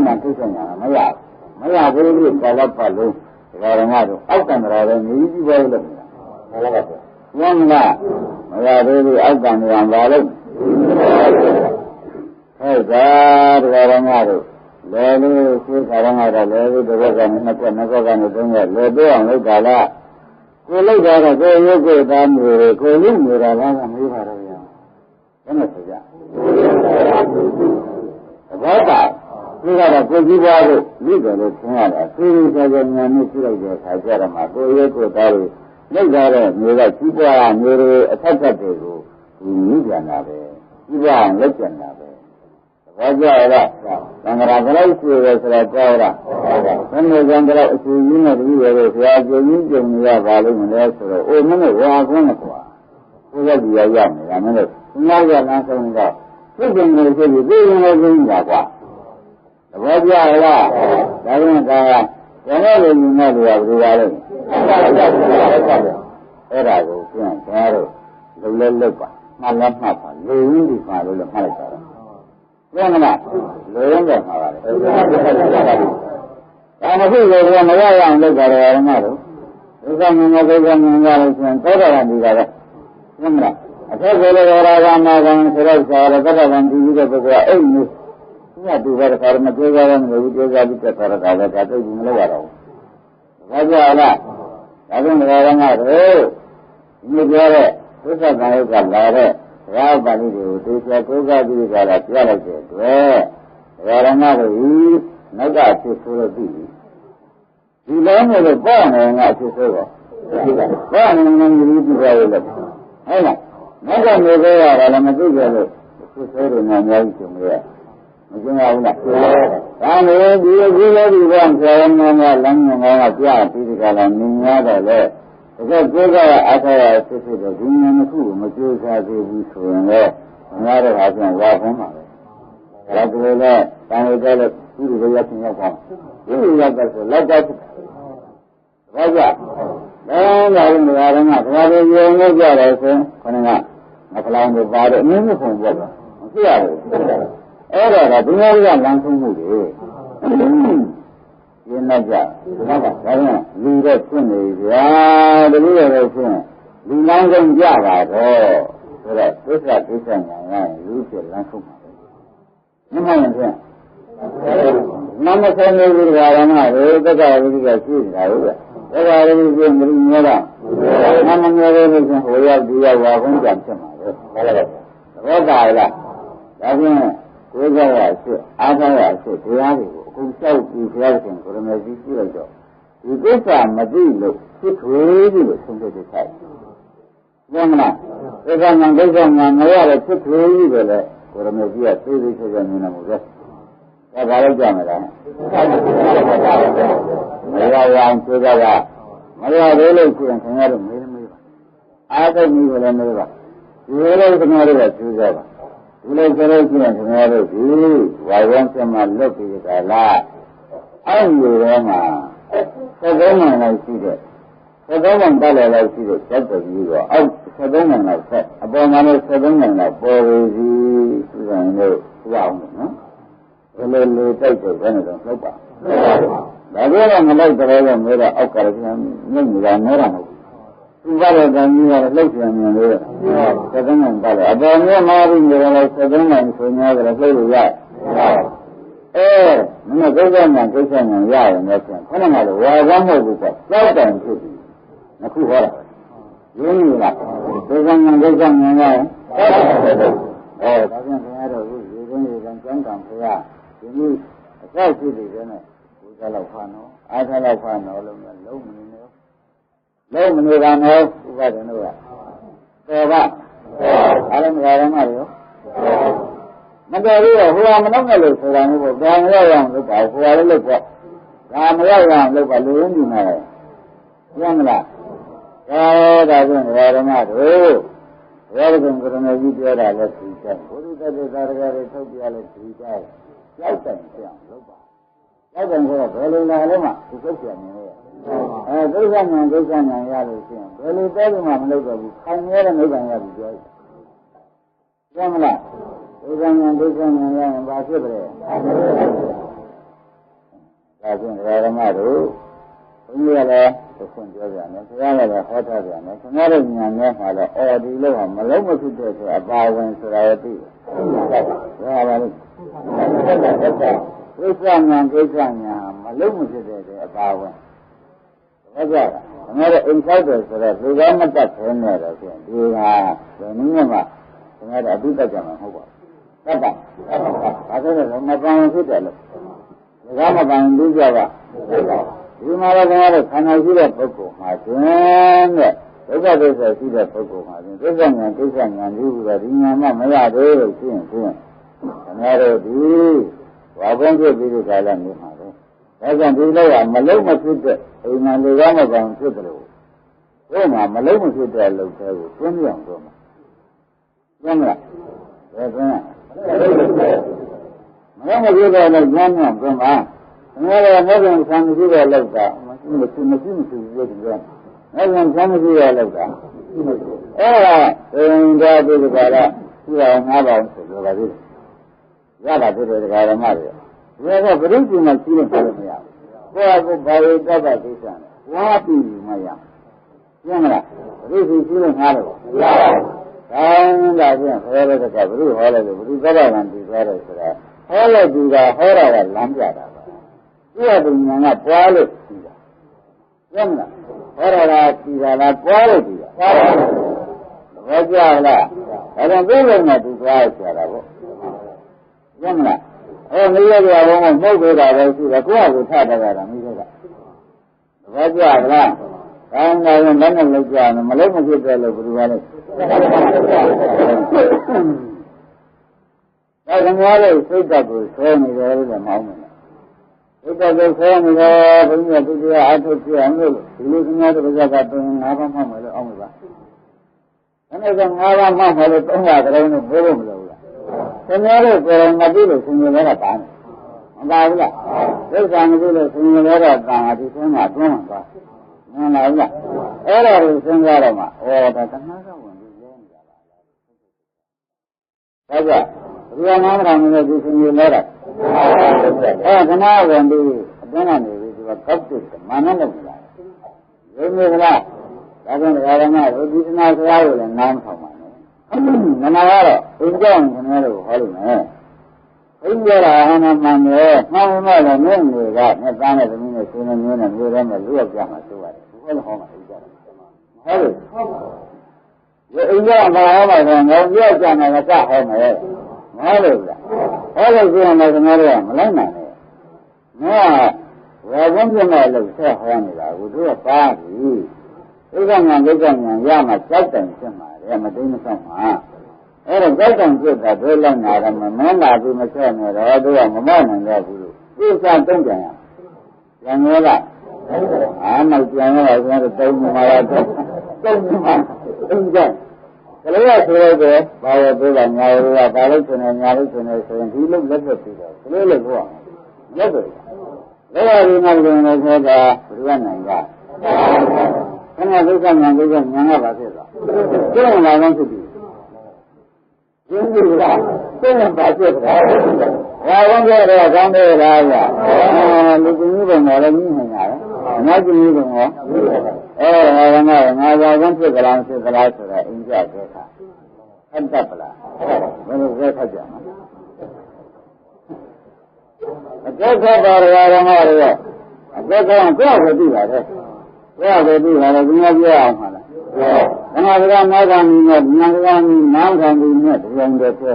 မှသိချင်တာမရဘူးလို့ကာလပတ်လုံးဒါရမတို့အောက်ကံတော်လည်းနေကြည့်ပါလို့မလားပါဘုရားမလားမရသေးဘူးအောက်ကံတော်ပါလို့ဟုတ်ကဲ့ဒါရမတို့လေလို့သိခါရမတော့လေလို့တစ်ခါကနေနှစ်ခါကနေသုံးခါလေတော့အောင်လုပ်တာလားကိုလိုက်တာတော့ကိုရုပ်ကိုသားမျိုးကိုလူမျိုးတာလားကမေးပါတော့ဗျာဘယ်နဲ့ဆိုကြဘောတာဒီကတော့ကိုကြီးပွားလို့လိတယ်လို့သင်ရတာသိသိကြကြဉာဏ်နဲ့ရှိလိုက်တဲ့အခါကျတော့မှကိုရုပ်ကိုသားတွေလိုက်ကြတဲ့မျိုးကကြီးပွားမျိုးတွေအထက်ထက်တွေကိုဒီမြည်ပြန်တာပဲကြီးပွားအောင်လုပ်ပြန်တာပဲဘောကြရတာသံဃာကလေးရှိရဆိုတော့ကြောက်တာဘယ်လိုကြောင့်တော့အချူကြီးနဲ့တတိယရဲ့ဆရာကျုံကြီးကျုံရပါလိမ့်မလဲဆိုတော့အိုမနဲ့ဝါကွန်းနဲ့ကွာကိုယ်ကဒီရောက်နေတာမလို့နောက်ရလမ်းဆုံးတော့သိကျင်နေဖြစ်ပြီးသိရင်လည်းသိနေတာကွာသဘောကျလားဒါကြောင့်ဒါကဘယ်လိုလူနဲ့လူရဘူးပါလဲအဲ့ဒါကိုပြန်သားတော့လုံလဲလောက်ပါမှတ်လဲမှတ်ပါလူရင်းဒီပါလို့လည်းမှတ်လိုက်တာဘယ်မှာလူရင်းတယ်မှာပါလေဒါမှဖြစ်လို့မရအောင်လုပ်ကြတယ်ရမတို့ဒုက္ခမြင်တဲ့ဒုက္ခမြင်ရလို့ဆိုရင်သောတာပန်ဒီကပဲမှန်မလားအထက်ကလေးရောဂါနာကံဆိုတော့သာရသောတာပန်ဒီပြီးတဲ့ပုဂ္ဂိုလ်ကအဲ့ဒီသူကဒီဘက်ကမကြိုးစားရမလို့ကြိုးစားပြီးတက်တာကလည်းဒါသိဘူးမလုပ်ရတော့ဘူးဘာကြောင့်လဲဒါကြောင့်ဒကာရမတို့ဒီပြောတဲ့သစ္စာကံယုတ်ကလာတဲ့ရာပါဠိတွေကိုသေချာကိုးကားပြီးကြတာပြလိုက်တဲ့အတွက်ဒကာရမတို့ဤနောက်ကဖြစ်ဆိုလို့ပြီဒီလိုမျိုးလို့ပေါ့နေငါဖြစ်ဆိုတော့ပေါ့နေငါယူပြီးပြရလို့ဟုတ်လားနောက်ကမျိုးသေးရတာလည်းမသိကြလို့ဖြစ်ဆိုတယ်ငါအများကြီးကျုံရမကျုံရဘူးလားဒါမျိုးဒီလိုဒီဘောဆရာမကလမ်းငါကပြပြီးဒီကလာမြင်ရတော့လေတကယ်ကိုယ်ကအားထားရဖြစ်တော့ဒီဉာဏ်တစ်ခုကိုမကြိုးစားသေးဘူးဆိုရင်လည်းငါတို့ဟာပြန်ဝါဖုံးပါပဲဒါကြလို့လည်းတန်လို့လည်းဒီလိုရချင်းရောက်ပါဒီလိုရောက်တော့လက်တော့ဘာကြလဲငါတို့နေရာကဘာလို့ရုံလို့ကြတယ်ဆိုခဏကမကလောင်ကိုပါတော့အင်းမဖုံပေါ့မသိရဘူးအဲ့တော့ဒီလိုကလမ်းဆုံးမှုတွေရင်းလိုက်ကြဟုတ်ပါဒါကြောင့်လူတော့ဖြစ်နေကြတပည့်တော်ဖြစ်လူလမ်းဆုံးကြပါတော့ဆိုတော့သစ္စာကိစ္စညာလူဖြစ်လမ်းဆုံးပါပဲမမှန်ရင်ဖြင့်နမဆယ်မျိုးဒီဃာရမတွေသက္ကရာဝိကရှိနေတာဟုတ်ကဲ့သက္ကရာဝိကမရင်းမျိုးလားနမမျိုးလေးဖြင့်ဟိုရောက်ဒီရောက်ဝါကုန်းကြံဖြစ်မှာပဲဟုတ်လားသဘောပါလားဒါဖြင့်ကိုယ်ကရရှိအားထားရရှိတရားတွေကိုအခုလျှောက်ပြီးဘုရားရှင်ကိုရမေကြီးကြည့်လိုက်တော့ဒီကိစ္စမသိလို့ဖြစ်ထွေးပြီးလို့ဆုံးဖြတ်တဲ့ခိုက်ဘယ်မလားဒီကမှကိစ္စမှမရတဲ့ဖြစ်ထွေးပြီးပဲလေကိုရမေကြီးကသိသိချေချေမြင်နေမှုပဲဒါဘာလို့ကြမလဲမရအောင်သိကြတာမရသေးလို့ရှိရင်ခင်ဗျားတို့မေးပါအားထုတ်ပြီးလည်းမေးပါဒီလိုခင်ဗျားတို့ကကျူးကြပါဒီလိုဆိုလို့ရှိရင်ခင်ဗျားတို့ဒီဝါရုံးဆက်မှလွတ်ပြီးကြလားအဲ့ဒီထဲမှာ73မှန်လောက်ရှိတဲ့73မှန်တက်လည်းလောက်ရှိတဲ့စက်တကြီးတော့အောက်73မှန်လောက်ဆက်အပေါ်မှာလည်း73မှန်လောက်ပေါ်ပြီသူကလည်းရအောင်နော်ဘယ်လိုလိုတိုက်တယ်ဘယ်နဲ့တော့လောက်ပါဒါကြောင့်မလိုက်တော့လည်းမဲတော့အောက်ကလည်းပြန်မြင့်နေတာနဲတာမဟုတ်သူကလည်းတန်ကြီးကတော့လှုပ်ပြန်နေလို့73မှန်တက်လည်းအပေါ်မြင့်မှာပြီးနေတော့73မှန်ဆိုများကြတယ်လှုပ်လို့ရမင်းကိစ္စမှကိစ္စမှရရင်လည်းပြန်ခဏမှလည်းဝါကောင်းမဟုတ်ဘူးကွာကြောက်တယ်ဖြစ်ပြီအခုဟောတာရင်းနေလားကိစ္စမှကိစ္စမှရရင်ဒါပြန်ခင်ဗျားတို့ရေရင်းရေကံကျမ်းကံဖရာဒီနည်းအဆောက်ရှိတယ်ကျနဲ့ဘုရားလောက်ဖာနော်အားထားလောက်ဖာနော်လို့လုံးမနေနဲ့လုံးမနေတာနော်ဥပဒေတို့ကတော်ပါအားလုံးမရတော့မှရောမတော်ဘူးဟိုကမနောက်နဲ့လို့ဆိုတာမျိုးပေါ့ဒါမရအောင်လုပ်ပါဟိုကလည်းလုပ်ပေါ့ဒါမရအောင်လုပ်ပါလူရင်းဒီမှာလေသိမလားဒါဖြင့်ဓမ္မတို့ဘုရားရှင်ကရဏကြီးပြောတာလည်းသိကြဘုရားတစ္ဆာတရားတွေထုတ်ပြလည်းသိကြကြောက်တယ်ပြောင်းလုပ်ပါကြောက်တယ်ဆိုတော့ဘယ်လိုလာလဲမှဒီကုတ်ပြန်နေလေဒုက္ခဉာဏ်ဒုက္ခဉာဏ်ရလို့ရှိရင်ဘယ်လိုတဲလို့မှမလုပ်တော့ဘူးခိုင်ရဲတဲ့နိဗ္ဗာန်ရပြီပြောတယ်သိမလားဒုက္ခဉာဏ်ဒုက္ခဉာဏ်ရရင်ဘာဖြစ်ကြလဲ ဖြင့်ဓမ္မတို့ဘုရားလည်းသိခွင့်ပြောကြတယ်ဘုရားလည်းဟောထားကြတယ်ခင်ဗျားတို့ဉာဏ်နဲ့မှာတော့အော်ဒီလို့ကမလုံးမဖြစ်တဲ့ဆိုအပါဝင်ဆိုတာကိုသိတယ်ဟုတ်ပါဘူးကိစ္စဉာဏ်မလုံးမဖြစ်တဲ့ဆိုအပါဝင်ဟုတ်ကြလားခင်ဗျားတို့အိမ်ဆောက်တယ်ဆိုတော့လူကမတတ်ခဲနေတော့ဖြင့်ဒီဟာဘယ်နည်းမှခင်ဗျားတို့အတုတတ်ကြမှာမဟုတ်ပါဘူးတတ်ပါဘာလို့လဲမပန်းဖြစ်တယ်လို့ဒါကမပန်းလို့ကြပါဒီမှာလည်းခင်ဗျားတို့ခန္ဓာရှိတဲ့ပုဂ္ဂိုလ်မှာခြင်းတဲ့ဒုက္ခဒုက္ခရှိတဲ့ပုဂ္ဂိုလ်မှာခြင်းဒုက္ခဉာဏ်ဒုက္ခဉာဏ်ပြီးတော့ဒီဉာဏ်မှမရသေးလို့ရှိရင်ခင်ဗျားတို့ဒီဘာဘုံဖြစ်ပြီးဒီကာလမျိုးမှာပဲဒါကြောင့်ဒီလောကမလုံးမဖြစ်တဲ့အိမ်မှာလူကမပန်းဖြစ်တယ်လို့ဘုမှာမလုံးမဖြစ်တဲ့လုပ်သေးကိုတွင်းပြောင်းတော့မှာကျမ်းမလားဘယ်ကွန်းမလုံးမဖြစ်တဲ့လုပ်ကျမ်းပြောင်းတော့မှာငါလည်းငါ့ပြန်ဆံမရှိတဲ့လောက်တာမရှိပြောတယ်ငါ့ပြန်ဆံမရှိတဲ့လောက်တာအဲ့ဒါအင်းဒါဒီကရာသူကငါးပါးဆိုတော့ပါသေးတယ်ရတာဖြစ်တဲ့ဓမ္မတွေဒါကဘုရားရှင်မှာရှိလို့ပြောလို့မရဘူးကိုယ့်အကူဘာလို့တတ်တာသိစမ်းဝါပြီးမှရကျင်းမလားဘုရားရှင်ရှိလို့ငါလို့မရဘူးဒါဖြင့်ဘုရားကဘုရားဟောလိုက်လို့ဘုရားသဘာဝံတည်သွားတယ်ဆိုတာဟောလိုက်သူကဟောတာကလမ်းပြတာသူ့အတူဉာဏ်ကပွားလို့ပြီးတာကျမ်းမလားဟောရတာပြီးတာလားပွားလို့ပြီးတာပွားလို့သဘောကျလားဒါကြောင့်ဘယ်လိုမှသူပွားရချတာပေါ့ကျမ်းမလားဟောမေးရကြဘုံကမှုတ်ပေးတာပဲရှိတယ်ကိုယ့်အကူထပ်တယ်တာမိသေးတာသဘောကျလားကောင်းတယ်လည်းနဲ့လောက်ကြတယ်မလုံးမဖြစ်တယ်လို့ဘယ်လိုပါလဲဒါကများလို့စိတ်ဓာတ်ကိုဆွဲနေတယ်လို့မောင်းတယ်ဘုရားကခေါ်နေတယ်ဘုရားသူကအထုပြအောင်လို့ဒီလိုခင်ဗျားတို့ဘာသာကငါးပါးမှမယ်လို့အောင်မလား။ဒါနဲ့ကငါးပါးမှမယ်လို့300ကလေးနဲ့ဘိုးလို့မလို့လား။ခင်ဗျားတို့ကိုယ်မသိလို့ဆင်ញင်လဲတာပါမယ်။မပါဘူးလား။ဒုက္ခမသိလို့ဆင်ញင်လဲတာတန်အဒီဆုံးကတွန်းမှာသွား။မှန်လားဗျ။အဲ့ဒါကိုစဉ်းစားတော့မှဩဒါသနာကဝင်ပြီးလဲနေတာပါလား။ဒါကြောင့်ဘုရားနာမတော်နဲ့ဒီဆင်ញင်လဲတာခဏဝင်ပြီးအတွင်းကနေပြီးဒီကကောက်တယ်မာနနဲ့မလားရင်းနေလားဒါကြောင့်ဓမ္မတို့ဒီသနာစကားကိုလည်းနားမထောင်ပါနဲ့မနာကတော့ဘုရားခင်ဗျားတို့ဟောလို့မယ်ဘုရားရာဟနာမှန်တယ်မှန်မှလည်းမြင့်တွေကမြတ်သားနဲ့သမီးနဲ့ရှင်နေမျိုးနဲ့မျိုးထဲမှာလူရောက်ကြမှာဆိုရတယ်ဘုရားလည်းဟောမှာသိကြတယ်ဟုတ်လို့ဒီအိမ်ကဘာဟောမှာလဲငေါရောက်ကြမှာကစဟောမယ်မဟုတ်လို့လားဟောလို့ဆိုရင်လည်းခင်ဗျားတို့ကမလိုက်နိုင်နဲ့ငါကဘာကြောင့်ပြမဲ့လို့ဆက်ဟောနေတာကိုတို့ကပါပြီဒုက္ခဉာဏ်ဒုက္ခဉာဏ်ရမှကြောက်တယ်ဖြစ်မှာလေမသိမဆောင်မှာအဲ့တော့ကြောက်တယ်ဖြစ်တာဘယ်လောက်နာရမမနာဘူးမဆက်နေတော့တို့ကမမောက်နိုင်တော့ဘူးလို့သိစားတုံးကြရပြန်ရောလားနောက်ပြန်ရောဆိုတော့တုံးမှာတော့တုံးမှာတုံးကြကလေးကဆိုတော့ဘာဝပြောတာညာရောကဘာလို့ဆိုနေညာလို့ဆိုနေဆိုရင်ဒီလိုလက်သက်ပြီးတော့ကလေးလည်းပြောရမယ်လက်သက်လည်းဒီမှာလည်းဆိုတာဘုရားနိုင်ကခဏဒုက္ခဉာဏ်ဒုက္ခဉာဏ်ကပါဖြစ်သွားကျင့်လာတော့ဖြစ်ပြီကျင့်ပြီလားကျင့်ရင်ပါဖြစ်တာဘာဝင်ကြတော့ကောင်းတယ်လားဗျာလူကြီးကလည်းမြင်နေရတယ်ငါကြီးကရောငါဘာဝင်ဖြစ်ကြလားဖြစ်ကြလားဆိုတာအင်းကြတဲ့အခါအတ္တပလားဘယ်လိုပဲခတ်ကြမှာအကျက်ခတ်ပါရဓမ္မတွေအကျက်ကောင်ကြောက်လို့ပြီးပါတယ်ကြောက်လို့ပြီးပါတယ်ဒီမှာပြောအောင်ပါလားဓမ္မစကားနားခံပြီးနဲ့ဉာဏ်စကားပြီးနားခံပြီးနဲ့တရားတွေဆွဲ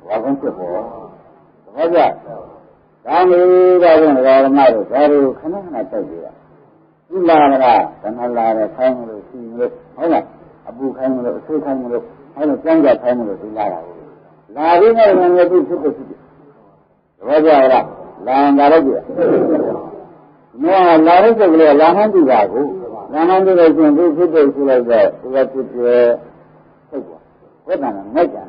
ဘာကုန်ဖြစ်ပေါ်ဟုတ်ကြဒါမျိုးတော့ဓမ္မတွေဒါတွေကိုခဏခဏတိုက်ကြည့်ရဒီလာမလားဓမ္မလာတယ်ခိုင်းလို့ရှိလို့ဟုတ်လားအပူခိုင်းလို့အဆွေးခိုင်းလို့အဲ့လိုကြမ်းကြခိုင်းလို့ဒီလာတာကိုလာပြီးနဲ့လည်းဖြစ်ဖြစ်ဖြစ်တယ်ဘောကြရလားလာလာတော့ကြည့်မောလာရတဲ့ကလေးလာဟန်းတူတာကိုလာဟန်းတူလို့ရှင်သူဖြစ်တယ်ဆိုလိုက်တော့သူကဖြစ်တယ်ဟုတ်ပါဘုဒ္ဓနာငိုက်ကြတယ်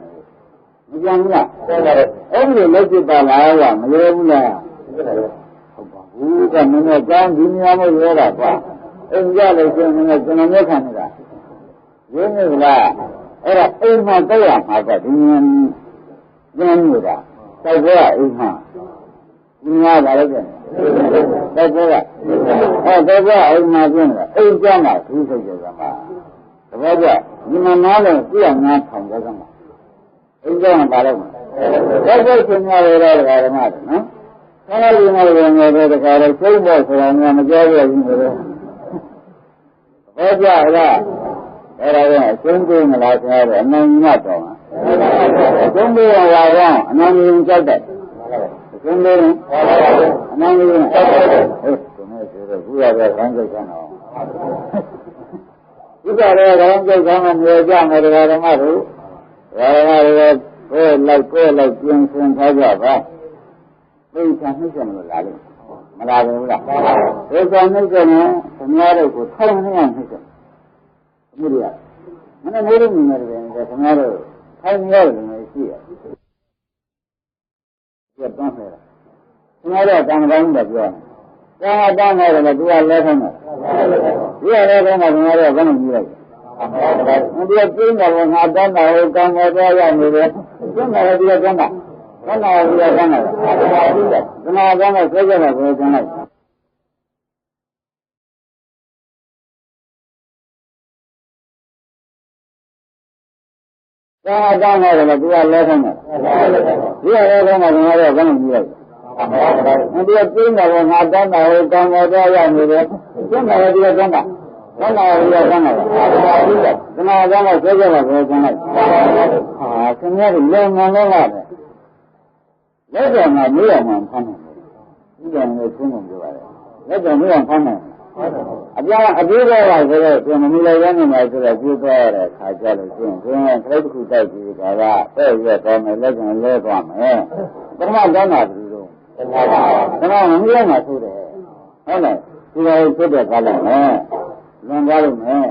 မကြမ်းဘူးလားဟုတ်ပါတယ်အဲ့ဒီလက်จิตပါလားကမလွယ်ဘူးလားဟုတ်ပါဘူးကမင်းကကြောင်းဒီနေရာမှာရောတာကွာအိမ်ကြလို့ရှင်မင်းကကျွန်တော်မျက်ခံနေတာရင်းနေလားအဲ့ဒါအိမ်မှာတက်ရမှာကဒီဉာဏ်ဉာဏ်နေတာတိုက်ပွဲအိမ်မှာဒီမှာပါလို့ကျန် တော့ပြောတာတော့ပြောအိမ်မှာပြင်းတယ်အိမ်ကျမ်းမှာသူစိတ်ကြကမှာတပည့်ကြဒီမှာနားလဲပြည့်ငါထောင်ကြကမှာအိမ်ကျမ်းမှာပါတော့မှာတော့ပြောရှင်များရတော့ဓမ္မတွေနော်ဆရာကြီးများလည်းငယ်တဲ့တခါတော့ကျုံးဖို့ဆိုတာများမကြောက်ရဘူးဆိုတော့ဟောကြလားအဲ့ဒါကအကျုံးကိုမလားဆရာကအနန္တတော်မှာအကျုံးကိုဝါတော့အနန္တရင်ကြောက်တယ်အကျုံးကိုအနန္တရင်ကြောက်တယ်ဟုတ်ဆိုတော့ခုရတဲ့ခေါင်းကြောက်ခံတော့ဒီကရဲခေါင်းကြောက်ခံမှမြေကြမယ်တရားဓမ္မတို့တရားဓမ္မတွေကိုယ်လိုက်ပြင်ဆင်ထားကြပါသိချာနှိမ့်တယ်လို့လာလို့မလာဘူးလားသိချာနှိမ့်တယ်နဲ့ခင်ဗျားတို့ကိုထောက်နှိမ့်ရနှိမ့်တယ်မှုရမနေ့နေနေတယ်ခင်ဗျားတို့ထိုင်ရတယ်လို့ရှိရတယ်ပြတ်သွားတယ်ခင်ဗျားတို့တန်တိုင်းပဲပြောတယ်တန်တိုင်းတယ်လည်းသူကလဲထိုင်တယ်ဒီရလဲထိုင်တယ်ခင်ဗျားတို့ဘယ်နဲ့ကြည့်လိုက်ဒီကပြင်းတယ်ငါတန်းတာဟိုကံပေါ်သွားရနေတယ်ပြင်းတယ်ဒီကတန်းတာဘယ်နာဒီကတန်းတာဒီမှာကန်းနဲ့ဆွဲကြတယ်ဘယ်ကျန်လိုက်သာတန်းတယ်လည်းသူကလဲထိုင်တယ်ဒီရလဲထိုင်တယ်ခင်ဗျားတို့ဘယ်နဲ့ကြည့်လိုက်ဒီကပြင်းတယ်ငါတန်းတာဟိုကံပေါ်သွားရနေတယ်ပြင်းတယ်ဒီကတန်းတာဘယ်နာရီရောက်နေတာဒီမှာကလည်းဆွဲကြတယ်ဘယ်ကျန်လိုက်ဟာခင်ဗျားတို့လုံငန်းလုံးလာတယ်လက်တော်မှာမေးအောင်မှဖမ်းတယ်ဒီကံကိုသုံးကုန်ပြောပါတယ်လက်တော်မေးအောင်ဖမ်းတယ်အပြားအပြေးတော့ပါဆိုတော့ပြန်မမီလိုက်ရနေမှာဆိုတော့ပြေးသွားရတဲ့ခါကြလို့ရှိရင်ခရိုက်တစ်ခုတိုက်ကြည့်ကြတာတဲ့ရက်တော့မယ်လက်ကျန်လဲသွားမယ်ပထမတန်းတာဘူးလို့ပထမမမီလိုက်မှာဆိုတယ်ဟုတ်လားဒီလိုဖြစ်တဲ့ကားလိုက်မယ်လွန်သွားလို့မယ်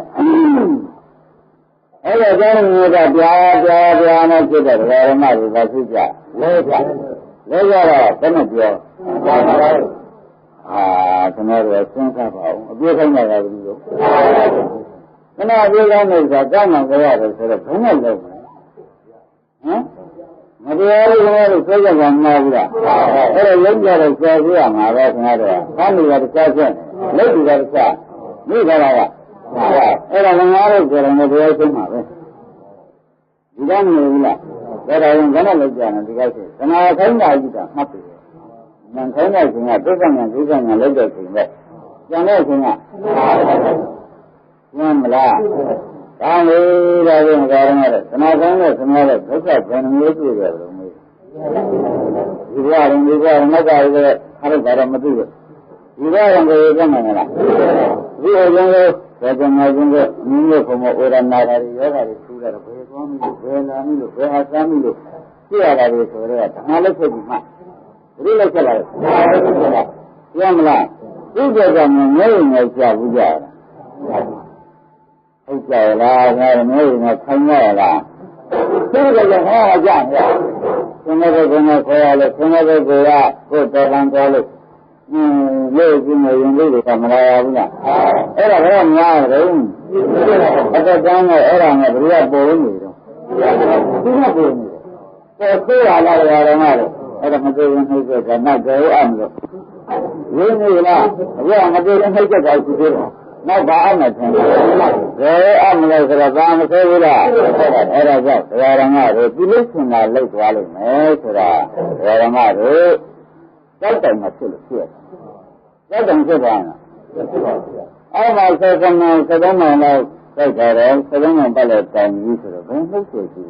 အဲ့ဒါကြောင့်မျိုးကပြားနဲ့ဖြစ်တဲ့ဓမ္မတွေကဖြစ်ကြလဲကြတော့ဘယ်နဲ့ပြောကျွန်တော်တို့စဉ်းစားပါဦးအပြည့်ခိုင်းတာကဘူးလို့ခဏအပြည့်ခိုင်းနေဆိုတောင်းမှကြရတယ်ဆိုတော့ဘယ်နဲ့လုပ်မလဲမတရားဘူးခင်ဗျားတို့ဆွဲကြမှာမဟုတ်ဘူးလားအဲ့ဒါရုပ်ကြတော့ဆွဲပြရမှာပဲခင်ဗျားတို့ကဘာလို့လဲတစ်ခြားချက်လက်တူတာတစ်ခြားမိခါလာကအဲ့ဒါငါတို့ကိုယ်တော်နဲ့တရားရှင်းမှာပဲဒီကနေ့ဘူးလားဒါတော့ရင်ဘယ်နဲ့လောက်ကြတယ်ဒီကောက်ဆိုသနာခိုင်းတာကြီးတာမှတ်ပြီ။ဉာဏ်ခိုင်းတဲ့ချိန်ကဒုက္ခဉာဏ်လောက်တဲ့ချိန်ပဲ။ကျန်တဲ့ချိန်ကမှန်မလား။ကောင်းပြီဒါရင်ဒါရမယ်သနာခိုင်းတဲ့သနာတဲ့ဒုက္ခဘယ်နှမျိုးတွေ့ကြလို့မေး။ဒီဘဝရင်မကလည်းအားလည်းဒါတော့မသိဘူး။ဒီဘဝရင်ကိုယ်ကမှန်လား။ဒီအရင်ကဘယ်ကမှချင်းကမိမိကိုယ်မဩရနာတာတွေယောဂတွေထူတာတော့ဘယ်သွားမိလို့ဘယ်လာမိလို့ဘယ်အားစားမိလို့ကြည့်ရတာတွေဆိုတော့ဓမ္မလက်ချက်ကြီးမှဒီလက်ချက်လာတယ်ပြောမလားဒီကြကမှငဲ့ငယ်ကြဘူးကြတာဟုတ်ကြလားငါငဲ့ငယ်ခိုင်းရလားဒီကလည်းဟောကြတယ်ဆင်းရဲတဲ့ကိုခေါ်ရလို့ဆင်းရဲတဲ့ကိုကကိုယ်တော်လန်တော်လို့လို့ဒီမှာရင်လေးတွေကမလာရဘူးလားအဲ့ဒါတော့များတယ်အသက်တန်းနဲ့အဲ့ဒါနဲ့ဘယ်လိုပေါ်နေတော့ဒီကပေါ်နေတယ်ပေါ်သေးရလားဓမ္မတွေအဲ့ဒါမသေးရင်နှိမ့်တဲ့ကနောက်ကြောအမလို့ရင်းနေလားအခုကမသေးရင်နှိမ့်တဲ့ကရှိသေးတယ်နောက်ဘာအမှထင်တယ်အမလို့ဆိုတော့ဘာမသေးဘူးလားအဲ့ဒါကြောင့်ဓမ္မတွေဒီလိုဆင်တာလောက်သွားလိမ့်မယ်ဆိုတာဓမ္မတွေတောက်တိုင်မှာဖြစ်လို့ဖြစ်တယ်တောက်တိုင်ဖြစ်သွားတာအဲ့မှာဆက်မှန်လောက်တိုက်ကြတယ်ဆက်မှန်ပတ်လို့တိုင်ကြီးဆိုတော့ဘယ်နှုတ်ဆိုရှိ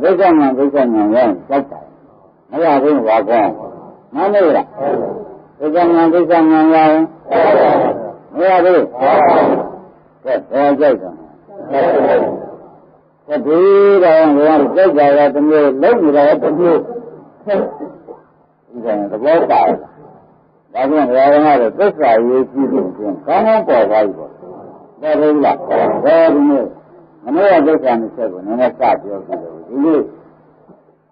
ဒုက္ခမှန်ရရင်တောက်တိုင်မရဘူးဘာကောမနေလားဒုက္ခမှန်ရရင်မရဘူးကဲတော့ကြိုက်တယ်ဒီတော့ဘုရားကြိုက်ကြရတဲ့မျိုးလုံးနေတာတစ်မျိုးဒီကနေ့သဘောပါဒါကြောင့်ဘုရားကသစ္စာရေးကြည့်လို့ချင်းကောင်းကောင်းပေါ်သွားပြီပေါ့ဒါဘူးလားဒါဒီနေ့မနေ့ကသစ္စာနဲ့ဆက်ကိုနည်းနည်းစပြောကြည့်လို့ဒီနေ့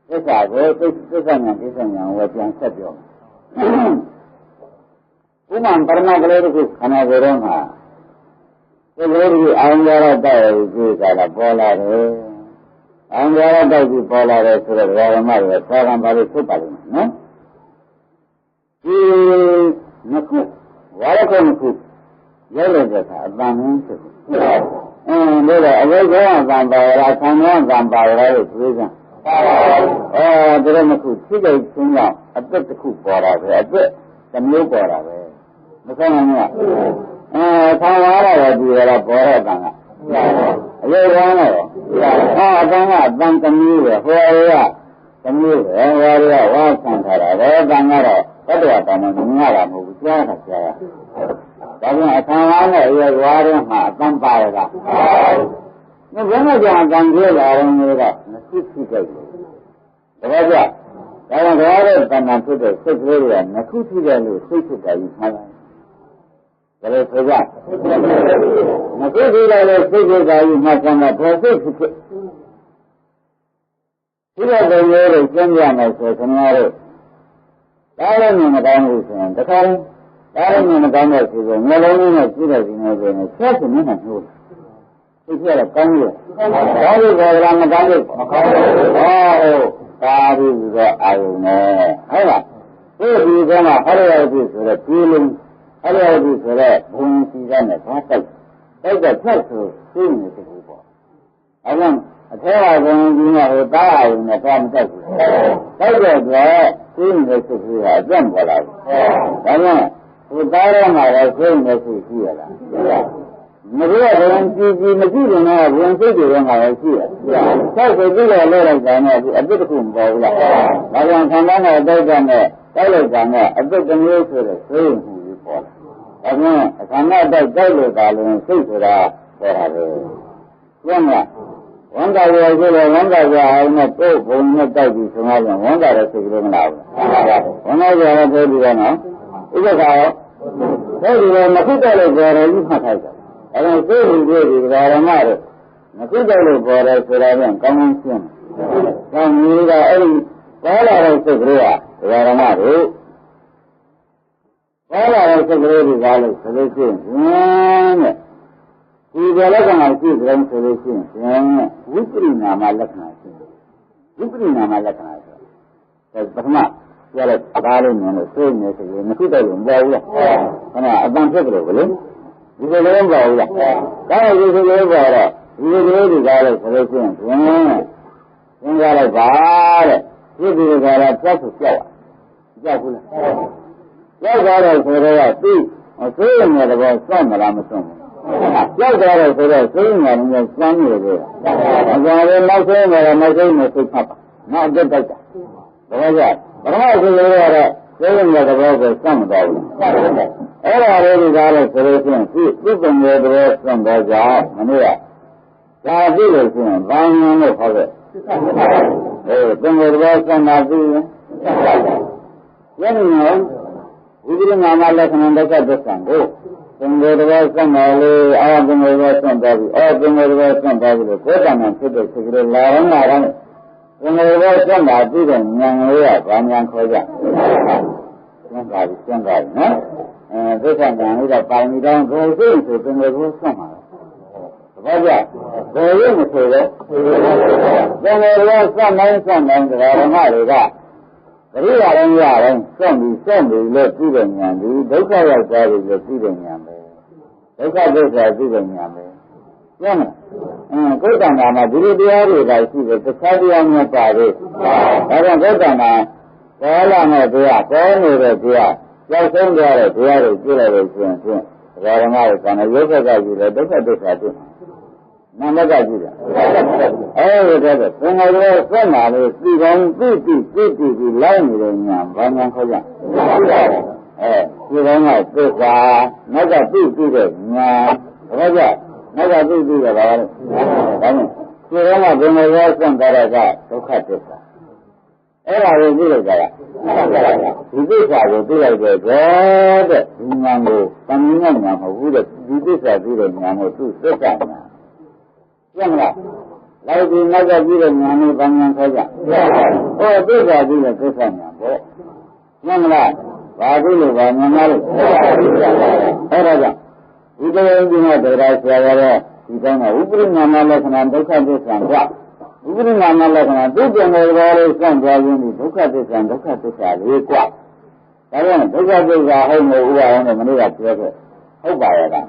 သစ္စာကိုသစ္စာဉာဏ်ဝယ်ပြန်ဆက်ပြောဥမ္မာပရမကလေးတို့ခန္ဓာကိုယ်တော့မှာဒီလိုကြီးအောင်ရတော့ကြည့်ကြတာပေါ်လာတယ်အောင်ရတော့ကြည့်ပေါ်လာတယ်ဆိုတော့ဓမ္မတွေသာရံပါလို့ဖြစ်ပါလိမ့်မယ်နော်ဒီ Naku, Waraka Naku, Yellow, a band. And they were away on by Kanya than by prison. The Ramaku, Tigay came out, a bit the cook bought out, a bit the new bought away. The Kanya, Tawara, you are a bought. You know, I don't the new, where are the new, where you are, Santara, where Bangara, Nara, who was I can't you are some by that. No, when I can do that, I made up. The Raja, I want to order them to the secretary and Nakuti, the secretary is my life. That is for that. Nakuti, the secretary is my son, the professor. He was the way of Kenya, my secretary. I don't know the time the current. I don't know the time of the Melanie, the church in the hood. It's a congress. All is around the Gandhi. Oh, that is the I know. However, if you go to Hariyatis for the feeling, Hariyatis for the home season, take the church to see the people. I want a tell you know, die in the family. Take the seeing the secretary as them for us. I know. Who died on our saying that we hear. Maria, when she material now, when they do on our here. So they do a lot of them, a bit of whom, I want to know a bit on the telegram, a bit of news for the saying who report. I mean, I cannot die daily and say to that for her. One day I will, one day I will not go, but not die to Somalia, one day I take them out. One day I will tell you now. Is it how? Nakutalo Bora, you can't have it. I don't say you did it, I am not it. Nakutalo Bora, so I am coming soon. Some you are any, all I was to grow up, I am not it. All I was to grow is all of solutions. We were looking at these grand solutions. We put in our Malakna. We put in our Malakna. That's Bahma. Well, it's Barin and the same as in the Kuta in Bola. And I don't take it over. You will learn Bola. That is a little you will really got it for the things. You got a bar. You will got a plus of flower. Jacula. What got it for the feet? Or saying that about some Ramazon. Just got it for the saying that in your son is there. And I'm not saying that I'm not saying that it's Papa. Not good like that. What was that? But I was saying that about some of them. All I really got is for this thing. You can go to the rest from the job. And yeah. I do this thing. Buying on the cover. Oh, then the rest from the thing. When you know, we didn't have my lesson on the Kazakhstan. Oh, then the rest from the way, I have been the rest from the way, all the rest from the way, the program and put the secret line. When they were done, I didn't know one young Koya. Somebody, no? This one, we are buying down gold things, so then they go somehow. What is that? They didn't say that. Then there was some man, that I don't know that. The real idea, somebody, let Steven Yambi, they call us that is the Steven Yambi. They call this as Steven Yambi. Go down, I do the area, I see the study on your body. I don't go down, all I know, they are, all over there. Just in there, they are a good American, I look at you, look at this. None of that. Oh, when I was from I was 50, line in Banyan Koya. You don't know, this, not a big Roger. Never do about it. You don't know when I was from that, to cut this. All I will do is that. If this I will do like that, Mango, some young man who would do this I do the Mango to sit down. Young lad, like the mother did a Mango Banyan Koya. Oh, this I do the Christian. Young lad, I do the Banyan. We don't know that I say, we don't know. We bring Mama lesson and look at this and what. We bring Mama lesson and do the know all some driving, look at this and look at this and we quack. ဒါကြောင့်ဒုက္ခဒုက္ခဟုတ်မို့ဥပါယနဲ့မနေ့ကပြောခဲ့ဟုတ်ပါရဲ့လား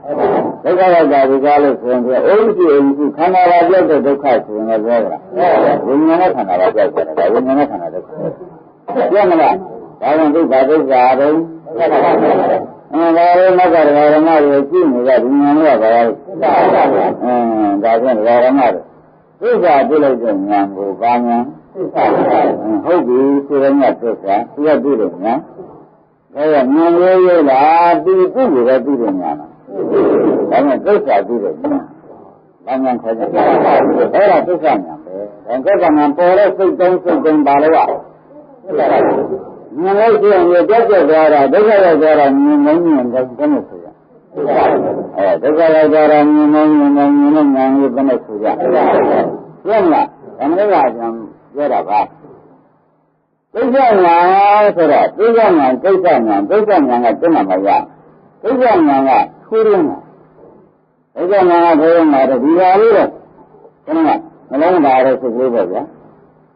ဒုက္ခရောက်တာဒီကားလို့ဆိုရင်အိုးရှိအိမ်ရှိခန္ဓာပါပြောတဲ့ဒုက္ခဆိုရင်လည်းပြောကြလားဝိညာဉ်နဲ့ခန္ဓာပါပြောတယ်ဒါဝိညာဉ်နဲ့ခန္ဓာဒုက္ခပြောမလားဒါကြောင့်ဒုက္ခဒုက္ခတော့ဒါလည်းမကရဓမ္မတွေကြည့်နေတာဒီဉာဏ်နဲ့ပါလားဒါကြောင့်ဓမ္မတွေဒုက္ခပြလိုက်တဲ့ဉာဏ်ကိုဘာဉာဏ်ဟုတ်ပြီဆိုရင်ကဒုက္ခသူကပြလို့ဉာဏ်ဒါကဉာဏ်ရေးလားဒီပုဂ္ဂိုလ်ပဲပြီးတယ်ညာလားဒါနဲ့သုစ္စာပြီးတယ်ညာဘာညာခေါ်ကြအဲ့ဒါသုစ္စာညာပဲဒါကကမှပေါ်တဲ့စိတ်တုံးပါလို့ကဉာဏ်လေးရှိရင်ကြက်ကြက်သွားတာဒုက္ခရောက်သွားတာမြင်မမြင်တော့ဘယ်နဲ့ဆိုရဒုက္ခရောက်သွားတာမြင်မမြင်တော့ဉာဏ်လေးဘယ်နဲ့ဆိုရပြမလားအမှန်တရားကြောင့်ပြောတာပါကိစ္စညာဆိုတော့ကိစ္စညာကတက်မှာမရကိစ္စညာကထူးရင်းကိစ္စညာကထိုးရင်းမှာဒီပါလေးတော့ခဏမလုံးပါတော့စိတ်လေးပေါ့ဗျာ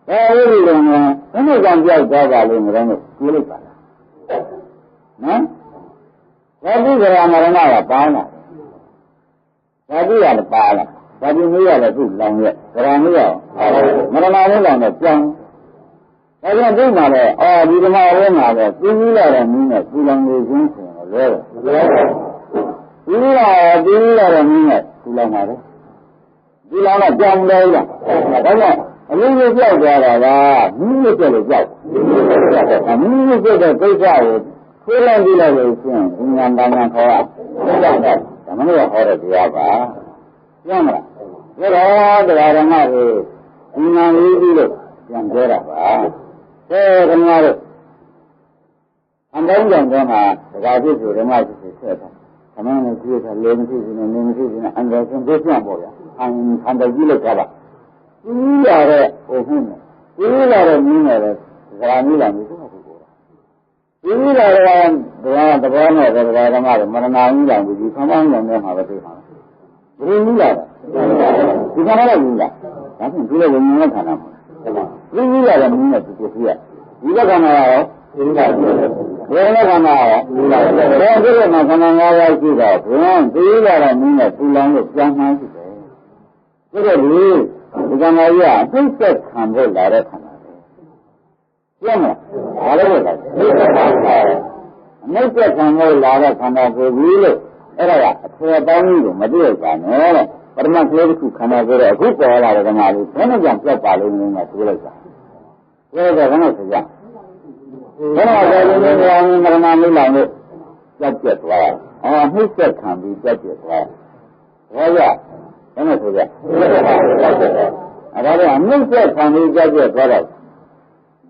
အဲဒီလိုမျိုးဘယ်လိုကြောင့်ပြောက်သွားပါလိမ့်မလို့ပြောလိုက်ပါလားနော်ဘာပြီးကြရမရဏကပါလားဘာပြီးရလည်းပါလားဘာပြီးမရလည်းသူ့လောင်ရက်ကြရမရမရဏလေးလောင်တော့ကြောင်းဒါကြောင့်ဒီမှာလေဒီဓမ္မဝဲမှာလေသိပြီးလာတဲ့နည်းနဲ့ပူလောင်နေခြင်းဆိုရင်လဲပြီးလာတဲ့နည်းနဲ့ပူလောင်ပါလေဒီလောင်တော့ကြောင်တယ်လားဒါကြောင့်အလေးလေးကြောက်သွားတာကမိမိကျက်လို့ကြောက်မိမိကျက်တဲ့ကိစ္စကိုခွေးလိုက်ပြီးလိုက်လို့ရှိရင်ဉာဏ်တန်ခေါ်ရဒါမလို့ဟောတဲ့တရားပါပြောမလားဒါတော့တရားဓမ္မကိုဉာဏ်လေးပြီးလို့ပြန်ပြောတာပါခင်ဗျားတို့အမေကြောင့်ကမှဒါဖြစ်ဆိုဓမ္မဖြစ်ဆက်တာခမင်းနဲ့ကြည့်တာလေမရှိဘူးနဲ့နေမရှိဘူးနဲ့အန္တရာယ်ဆုံးပြပြန်ပေါ့ဗျာအန္တရာယ်ကြီးလို့ပြောတာပြီးရတဲ့ဟိုဟုတ်နဲ့ပြီးလာတဲ့နည်းနဲ့လည်းဇာနည်းလာမျိုးတော့ပြောတာပြီးလာတဲ့တဘောနဲ့ဓမ္မတွေမရဏကြီးလာပြီးခမင်းကြောင့်လည်းမှာပဲသိပါဘယ်နည်းလာဒီကနေ့လည်းလာဒါဖြင့်ဒီလိုဝိညာဉ်နဲ့ခန္ဓာမှာပြီးလာတဲ့နည်းနဲ့သူပြည့်ရဒီကခန္ဓာရောဒီကဘယ်နဲ့ခန္ဓာရောဒီကဘယ်ဒီမှာခန္ဓာ၅ပါးရှိတော့ဘုန်းပြီးလာတဲ့နည်းနဲ့ပူလောင်လို့ပြန်မှန်းရှိတယ်ဒါတော့ဒီကံမာကြီးအသိသက်ခံဖို့လာတဲ့ခန္ဓာပဲပြည့်မလားဘာလို့လဲအနိစ္စခံဖို့လာတဲ့ခန္ဓာကိုပြီးလို့အဲ့ဒါကအထွေပေါင်းကြီးကိုမသိရပါနဲ့တဲ့ပရမတ်ကလေးတစ်ခုခန္ဓာကိုတော့အခုပေါ်လာတဲ့ဓမ္မလေးဘယ်နဲ့ကြောင့်ပြတ်ပါလိမ့်မယ်ကပြောလိုက်တာပြောတော့ဘယ်နဲ့ဆိုကြဘယ်တော့လည်းမရဏမိလောင်လို့ပြတ်သွားနှိစ္စခံပြီးပြတ်သွားဘာရဘယ်နဲ့ဆိုကြအဲ့ဒါကအနှိစ္စခံပြီးပြတ်သွားတော့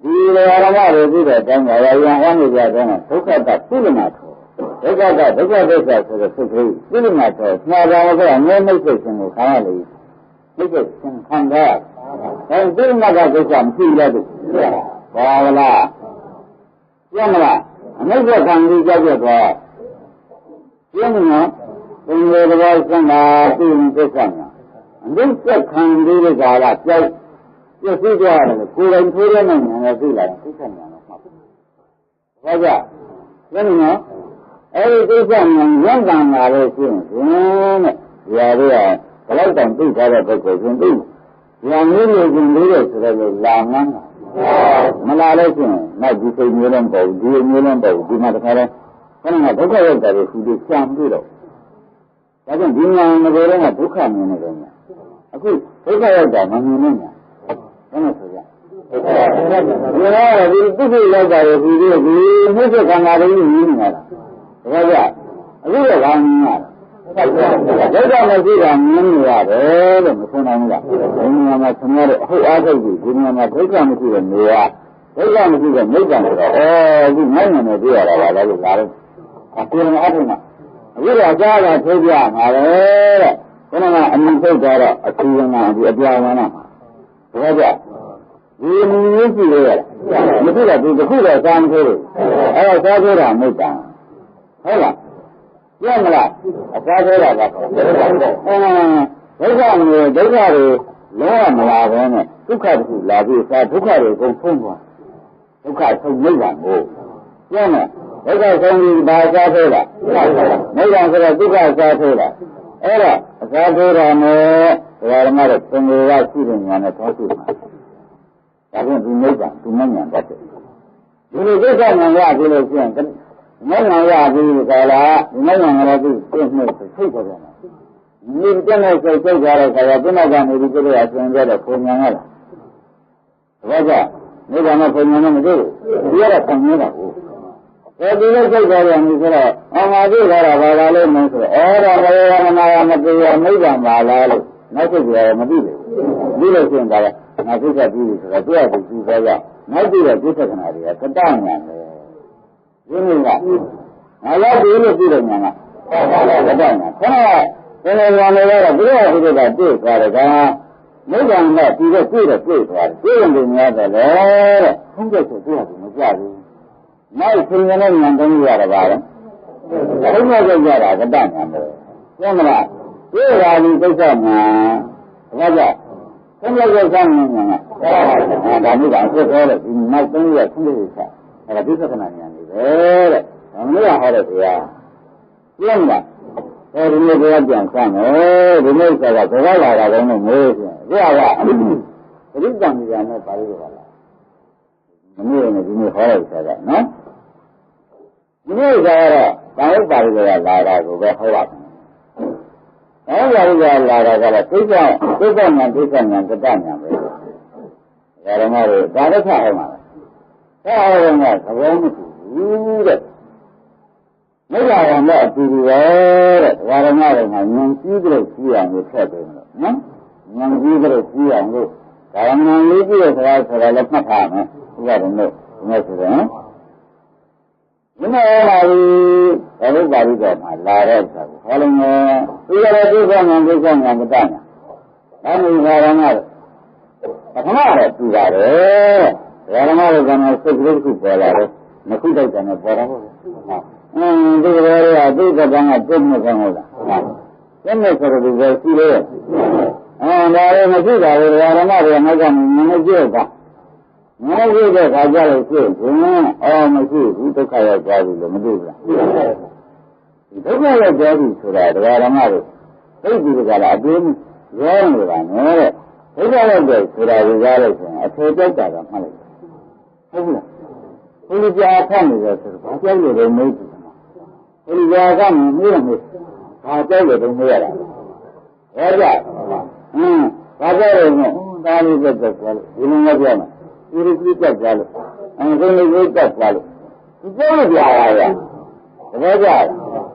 ဒီလေအာရမတွေပြီးတဲ့အတိုင်းရာယံဟောနေကြတဲ့ဒုက္ခတပုလနာထောဒုက္ခဆိုတဲ့စိတ်ကလေးပုလနာထောမှားတာကအငြိမ့်မိတ်စိတ်ရှင်ကိုခံရလေမိတ်စိတ်ရှင်ခံတာအဲဒီပုလနာကဒုက္ခမရှိရဘူးဘာလားပြမလားအနိစ္စခံပြီးကြသွားပြမလားဘယ်လိုတော့စံတာပြုရင်ဒုက္ခညာအနိစ္စခံပြီးတဲ့ကာလကြောက်ပြည့်စုံကြတယ်ကိုယ်တိုင်ထိုးရတဲ့ညာနဲ့သိလာတယ်ဒုက္ခညာတော့မှတ်ဘာကြပြမလားအဲဒီဒုက္ခညာရံတန်လာလို့ရှိရင်တဲ့ရာတွေကဘလောက်တောင်သိထားတဲ့ပုဂ္ဂိုလ်ရှင်သိညာမျိုးလိုရှင်လေးတဲ့ဆိုတော့လာငန်းမလာလို့ရှိရင်နောက်ဒီစိတ်မျိုးလုံးပေါ့ဒီမျိုးလုံးပေါ့ဒီမှာတခါလဲခဏကဒုက္ခရောက်တာကိုသူတို့ရှားပြီးတော့ဒါကြောင့်ဒီညာငယ်လုံးကဒုက္ခမြင်နေတယ်ညာအခုဒုက္ခရောက်တာမမြင်နဲ့ညာဘယ်နဲ့ဆိုကြဒီတော့ဒီပုဂ္ဂိုလ်ရောက်တာကိုဒီမြစ်ခန္ဓာလေးကြီးမြင်နေတာဒါကြအခုတော့ဘာမြင်ရလဲဒုက္ခမရှိတာမြင်နေရတယ်လို့မဆိုနိုင်ဘူးလားဒီနေရာမှာဆင်းရဲတဲ့အဟုတ်အားထုတ်ပြီးဒီနေရာမှာဒုက္ခမရှိတဲ့နေရာဒုက္ခမရှိတဲ့မိစ္ဆာဆိုတော့ဒီနိုင်နေတယ်ပြရတာပါလားလို့လာတော့အခုလည်းအားထုတ်မှာအခုတော့အကြားကထိုးပြမှာပဲတဲ့ခဏကအမြင်ထုတ်သွားတော့အကူဝင်ကဒီအပြာဝင်လာမှာဒါကြဒီမြင်ရရှိရတာမဖြစ်တော့ဒီတစ်ခုတော့စားမထိုးလို့အဲ့တော့စားထိုးတာမိစ္ဆာဟုတ်လားပြမလားအစားသေးတာပါဒုက္ခမျိုးဒုက္ခတွေလုံးဝမလာဘဲနဲ့ဒုက္ခတစ်ခုလာပြီးစားဒုက္ခတွေကုန်ဖုံးသွားဒုက္ခဆုံးနိဗ္ဗာန်ကိုပြမယ် ဒုက္ခဆုံးပြီးဘာစားထိုးလားနိဗ္ဗာန်ဆိုတော့ဒုက္ခစားထိုးလားအဲ့ဒါအစားထိုးတာနဲ့ဓမ္မတော့သင်္ကေတရှိတဲ့ဉာဏ်နဲ့ထောက်ရှိမှာဒါဖြင့်ဒီနိဗ္ဗာန်ဒီမဉာဏ်တတ်တယ်ဒီလိုဒုက္ခဉာဏ်ရပြီလို့ရှိရင်မဉာဏ်ရပြီဆိုလားဒီမဉာဏ်ရပြီသိနှိမ့်စိတ်ပေါ်တယ်ဒီတက်တဲ့စိတ်စိတ်ကြတဲ့ခါကျပြိဋ္ဌာန်နေပြီးပြည့်ရအစဉ်ကြတဲ့ပုံဉာဏ်ရလားဒါကြောင့်နိဗ္ဗာန်နဲ့ပုံဉာဏ်နဲ့မတွေ့ဘူးဒီရတာပုံနေတာကိုဒီလိုစိတ်ကြတယ်ဆိုတော့အမှားတွေ့တာဘာသာလို့မဆိုတော့ဩဒါဘယ်ရမနာမတရားနိဗ္ဗာန်ပါလားလို့နောက်စိတ်ကြရမသိဘူးဒီလိုရှင်းတာကငါသိချက်ပြီးပြီဆိုတော့တွေ့ရသူကြည့်သွားရနောက်ပြီးတော့သိက္ခဏာတွေကကတ္တဉာဏ်ပဲဒီနည်းကငါလည်းဒီလိုသိတဲ့ဉာဏ်ကကတ္တဉာဏ်ခဏဘယ်လိုဉာဏ်လဲတော့ဘုရားဘုရားတွေ့သွားတယ်ကနိဗ္ဗာန်နဲ့ဒီတော့တွေ့သွားတယ်တွေ့ရင်လည်းများတယ်လေဟုတ်တဲ့ဆိုတွေ့ရတယ်မကြဘူးနောက်သင်္ကြန်နဲ့ဉာဏ်သုံးရတာပါလေဘုရားကြကြတာကတ္တဉာဏ်ပဲသိမလားတွေ့ရာဒီသိက္ခဏာဘာကြောင့်သင်္ကြန်ရဲ့ဆောင်ဉာဏ်ကဒါမျိုးကအဖြစ်သေးတယ်ဒီနောက်သုံးရသုံးရချက်အဲ့ဒါသိက္ခဏာဉာဏ်တွေပဲတဲ့ဒါမျိုးဟောတဲ့တရားသိမလားဒီနေ့ကပြန်ဆမ်းမယ်ဒီနေ့ဆိုတာဘဝလာတာလည်းမိုးရှင်ဒီကပရိသံဉာဏ်နဲ့ပါဠိတော်လားမနေ့ကဒီနေ့ဟောလိုက်တာနော်ဒီနေ့ကတော့ဘာလို့ပါဠိတော်လာတာကိုပဲဟောပါတယ်။အဲပါဠိတော်လာတာကတော့သိက္ခာဉာဏ်ကတ္တဉာဏ်ပဲ။ဒါရမတို့ဒါလည်းခါအောင်ပါလား။အဲအောင်ကသဘောမတူဘူးတဲ့။မိဂ္ဂာရံနဲ့အတူတူပဲတဲ့။ဒါရမတို့ကဉာဏ်ကြီးကြလို့ကြီးအောင်လို့ထည့်ပေးလို့နော်။ဉာဏ်ကြီးကြလို့ကြီးအောင်လို့ဒါရမလေးကြီးရဲ့စကားဆိုတာလည်းမှတ်ထားမယ်။ဒီကတော့ဒီနေ့ဆိုရင်ဒီနေ့လာပြီးဘုရားပါဠိတော်မှာလာတဲ့အခါကိုဟောလို့မယ်ဒီကလည်းဒုက္ခဉာဏ်ဒုက္ခဉာဏ်မတတ်ညာဒါမျိုးဘာရမလဲပထမတော့တူပါတယ်ဘာရမလဲကမှစိတ်ကလေးတစ်ခုပေါ်လာတယ်မခုတိုက်တယ်နဲ့ပေါ်တာဟုတ်ဒီကလေးကဒုက္ခကံကပြည့်နေကောင်းဟုတ်လားပြည့်နေဆိုတော့ဒီလိုရှိလေဒါလည်းမရှိတာလေဘာရမတွေကငါကမကြည့်တာငါကြည့်တဲ့ခါကျလို့ရှိရင်မရှိဘူးဒုက္ခရောက်သွားပြီလို့မသိဘူးလားဒုက္ခရောက်သွားပြီဆိုတာတရားဓမ္မတွေသိပြီကလည်းအတင်းရောနေတာနဲ့ဒုက္ခရောက်တယ်ဆိုတာကိုကြားလို့ရှိရင်အထေကြောက်တာကမှတ်လိုက်ဟုတ်လားဘုရားဖတ်နေတယ်ဆိုတော့ဘာကြောက်လို့လဲမေးတယ်ဘုရားကမေးတယ်ဘာကြောက်လို့မေးရတာဟဲ့ကြဘာကြောက်လို့ဒါလေးပဲကြောက်တယ်ဒီလိုမပြောနဲ့ဒီလိုကြည့်ကြကြလို့အဲဒီလိုကြည့်ကြကြလို့ဒီကြောက်ကြရတာတကယ်ကြ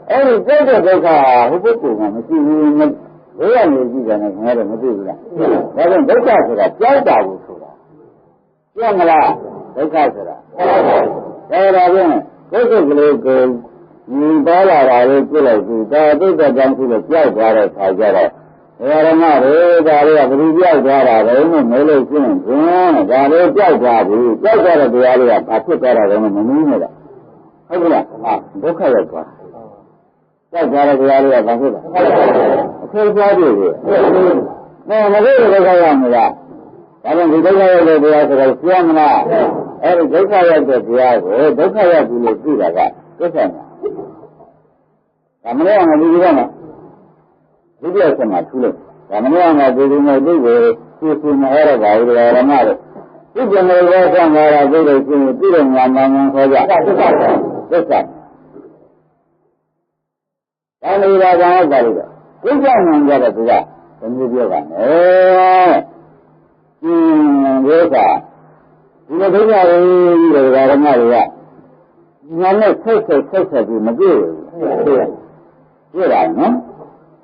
အဲ့ဒီကြောက်တဲ့ဒုက္ခဟိုပုဂ္ဂိုလ်ကမရှိဘူးဘယ်ရနေကြည့်တယ်နဲ့ခင်ဗျားတို့မသိဘူးလားဒါကြောင့်ဒုက္ခဆိုတာကြောက်တာကိုဆိုတာပြတ်မလားဒုက္ခဆိုတာဒါဒါဖြင့်ဒုက္ခကလေးကိုမြင်ပါလာတာလေးပြလိုက်ပြီဒါဒုက္ခကြောင့်ဖြစ်လို့ကြောက်သွားတဲ့ခါကျတော့ဓမ္မတွေဒါတွေကဘယ်လိုကြောက်သွားတာလဲလို့မေးလို့ရှိရင်ဒါတွေကြောက်သွားပြီကြောက်သွားတဲ့တရားတွေကဘာဖြစ်သွားတာလဲမမင်းနေတာဟုတ်ကဲ့လားဒုက္ခရောက်သွားကြောက်သွားတဲ့တရားတွေကဘာဖြစ်လဲအဖေသွားပြီလေမဟုတ်ဒုက္ခရောက်မလားဒါကြောင့်ဒီဒုက္ခရောက်တဲ့တရားဆိုတော့ပြောမလားအဲဒီဒုက္ခရောက်တဲ့တရားကိုဒုက္ခရောက်ပြီလို့သိတာကသစ္စာညာဒါမလို့အောင်ဒီလိုကဒုတိယဆက်မှာထူးလို့ဒါမလို့အောင်ဒီလိုမျိုးဒီကိုသိနေရတော့ပါဘူးဓမ္မတွေဒီကျင်လို့ရောဆံလာတာသိလို့ရှိရင်ပြည်တော်ညာမှန်ခေါ်ကြသစ္စာသစ္စာဒါလေးပါးကပါလို့ဒုက္ခမှန်ကြတဲ့သူကဘယ်လိုပြောပါလဲဒုက္ခဒီလိုဒုက္ခတွေဓမ္မတွေကညာနဲ့ဆက်ပြီးမပြည့်ဘူးပြည့်တာနော်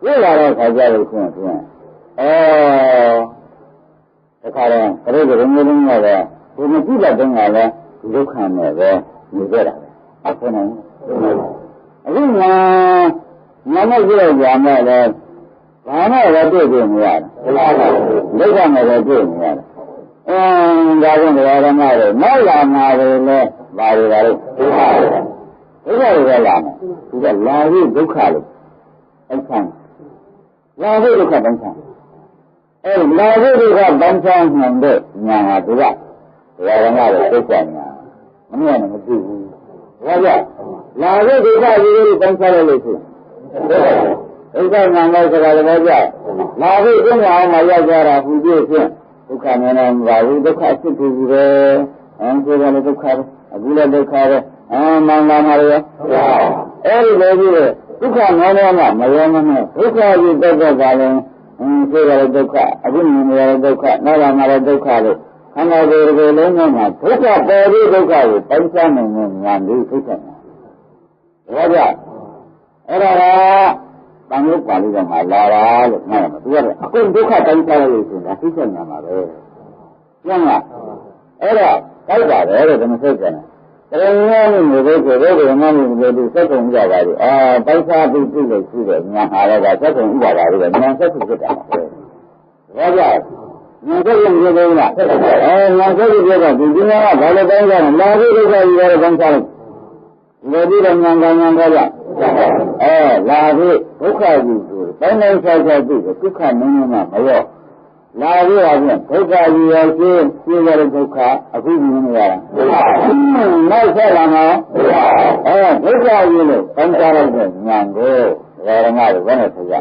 ပြည့်လာတဲ့ခါကျလို့ရှိရင်တခါတော့ဘယ်လိုမျိုးလုံးလဲဒီမကြည့်တဲ့တုန်းကလည်းဒုက္ခနဲ့ပဲနေကြတာပဲအခုနိုင်အခုညာနဲ့ကြည့်ရကြမယ်လေဘာနဲ့ပဲတွေ့ကြနေရတယ်ဒုက္ခနဲ့ပဲတွေ့နေရတယ်ဒါကြောင့်ဓမ္မတွေနောက်လာမှာလေဘာတွေလဲဒုက္ခတွေလာမယ်သူကလာပြီးဒုက္ခလို့အဲ့ဆန်းလာပြီးဒုက္ခတန်းဆန်းအဲ့လာပြီးဒုက္ခတန်းဆန်းတဲ့ညာဟာသူကဓမ္မတွေသိကြညာမမြင်နဲ့မသိဘူး ဘာကြောင့်လာတဲ့ဒုက္ခကြီးကိုတောင်းစားလိုက်လို့ရှိရင်ဒုက္ခနာမယ်ဆိုတာလည်းကြောင့်လာပြီးကျင့်ရအောင်မရောက်ကြတာဟူပြည့်ဖြင့်ဒုက္ခနာနေမှာဘူးဒုက္ခအဖြစ်ဖြစ်ကြီးပဲဆိုတော့လည်းဒုက္ခပဲအခုလည်းဒုက္ခပဲမောင်လာမှာရောအဲ့ဒီလိုကြီးဒုက္ခနာနေမှာမရောမနဲ့ဒုက္ခကြီးတက်တော့ကလည်းဆိုတော့ဒုက္ခအခုမြင်ရတဲ့ဒုက္ခနောက်လာမှာလည်းဒုက္ခလို့ခန္ဓာကိုယ်ကိုယ်လုံးမှာဒုက္ခပေါ်ပြီးဒုက္ခကိုတိုင်းစားနိုင်တဲ့ဉာဏ်လေးသိတဲ့ဉာဏ်ဒါကြောင့်အဲ့ဒါကတန်ရုပ်ပါဠိတော်မှာလာတာလို့မှတ်ရမှာသူကတော့အခုဒုက္ခတိုင်းစားရလို့ဆိုတာသိတဲ့ဉာဏ်ပါပဲကျန်လားအဲ့ဒါတိုက်ပါတယ်တဲ့ဓမ္မစက်ကျန်တယ်တရားဉာဏ်နဲ့ဘုရားကိုဘုရားမှမလို့ဒီစက်ကုန်ကြပါလေတိုင်းစားပြီးသိလို့ရှိတဲ့ဉာဏ်ဟာလည်းစက်ကုန်ဥပါဒါတွေဉာဏ်စက်ကိုဖြစ်တာပါပဲဒါကြောင့်ဉာဏ်စက်ကိုပြောလို့လားဉာဏ်စက်ကိုပြောတော့ဒီဉာဏ်ကဘာလို့တိုင်းစားလဲလာပြီးဒုက္ခကြီးရတဲ့တိုင်းစားလို့ဒီလိုပြီးတော့ဉာဏ်ကဉာဏ်ကလာပြီးဒုက္ခကြီးဆိုတိုင်းတိုင်းဆိုင်ဆိုင်ပြီးဒုက္ခမင်းမမရောလာပြီးတော့ဒုက္ခကြီးရောရှင်းရတဲ့ဒုက္ခအခုမြင်နေရတာနောက်ဆက်လာမှာဒုက္ခကြီးလို့တိုင်းစားလိုက်တဲ့ဉာဏ်ကိုဓမ္မတွေဘယ်နဲ့ဆက်ရဒါ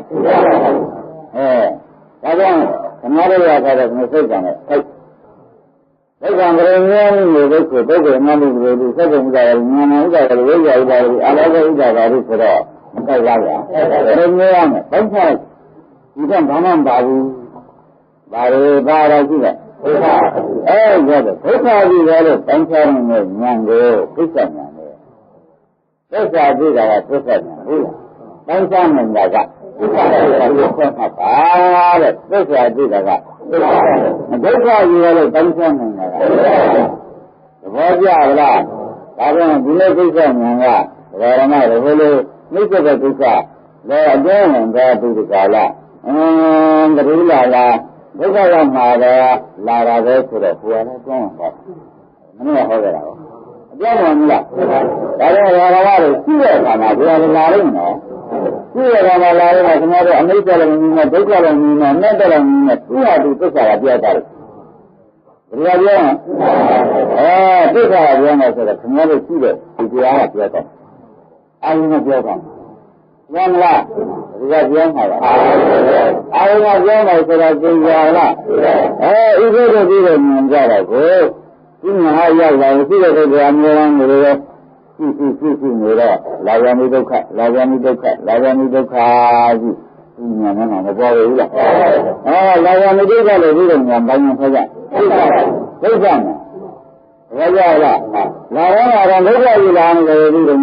ကြောင့်ခဏလေးရတာကမစိတ်ကံနဲ့ဒုက္ခံကရေဉာဏ်မျိုးဒုက္ခဒုက္ခဉာဏ်မျိုးတွေစက်ကုန်ကြတယ်ဉာဏ်ဥဒ္ဒါတွေဝိဇ္ဇာဥဒ္ဒါတွေအလောကဥဒ္ဒါတွေဆိုတော့မကြိုက်ရဘူး။ဒါမျိုးရမယ်။ဒုက္ခဒီကဘာမှမပါဘူး။ဘာလို့ပါတော့ရှိတယ်။ဒုက္ခရတယ်ဒုက္ခကြီးရလို့တိုင်းချနေတဲ့ဉာဏ်ကိုသိစ္စာဉာဏ်နဲ့သိစ္စာသိတာကသိစ္စာဉာဏ်ဟုတ်လား။တိုင်းချနေတာကဒုက္ခကိုဆက်မှတ်ပါတဲ့သိစ္စာသိတာကဒုက္ခကြီးရလို့တိုင်းချနေတာကသဘောကျလား။ဒါကြောင့်ဒီလိုသိစ္စာဉာဏ်ကဓမ္မတွေဘယ်လိုမိစ္ဆကဒုက္ခလည်းအကျဉ်းဝင်သောဒုက္ခလားတတိလာလားဒုက္ခရောက်မှာလည်းလာတာပဲဆိုတော့ကိုယ်ကလည်းတွန်းဝင်တော့မင်းကဟောကြတာဟောအပြောင်းဝင်လားဒါတော့ဓမ္မတွေရှိတဲ့အခါမှာကိုယ်ကလာလိမ့်မယ်ရှိတဲ့အခါမှာလာရင်ကျွန်တော်တို့အနိစ္စလည်းမြင်မယ်ဒုက္ခလည်းမြင်မယ်အနတ္တလည်းမြင်မယ်သူ့ဟာသူသစ္စာကပြတ်သွားတယ်ဘယ်လိုပြောသစ္စာကပြောမယ်ဆိုတော့ကျွန်တော်တို့ရှိတဲ့ဒီတရားကပြတ်သွားအာယုံကပြောတာဉာဏ်လားဒီကပြောမှာလားအာယုံကပြောမယ်ဆိုတော့သင်္ကြန်လားဥပ္ပဒေပြီးတော့ဉာဏ်ကြတော့ကိုဒီဉာဏ်ဟာရောက်လာရှိတဲ့တရားမျိုးအောင်လို့ရှိနေတော့လာရမီဒုက္ခလာရမီဒုက္ခလာရမီဒုက္ခကြီးဒီဉာဏ်နဲ့မပေါ်ဘူးလားလာရမီဒုက္ခလို့ပြီးတော့ဉာဏ်ပိုင်းမှာဆက်ကြဒုက္ခနဲ့ဘာကြောင့်လားလာတော့ဒုက္ခကြီးလာနေတယ်ပြီးတော့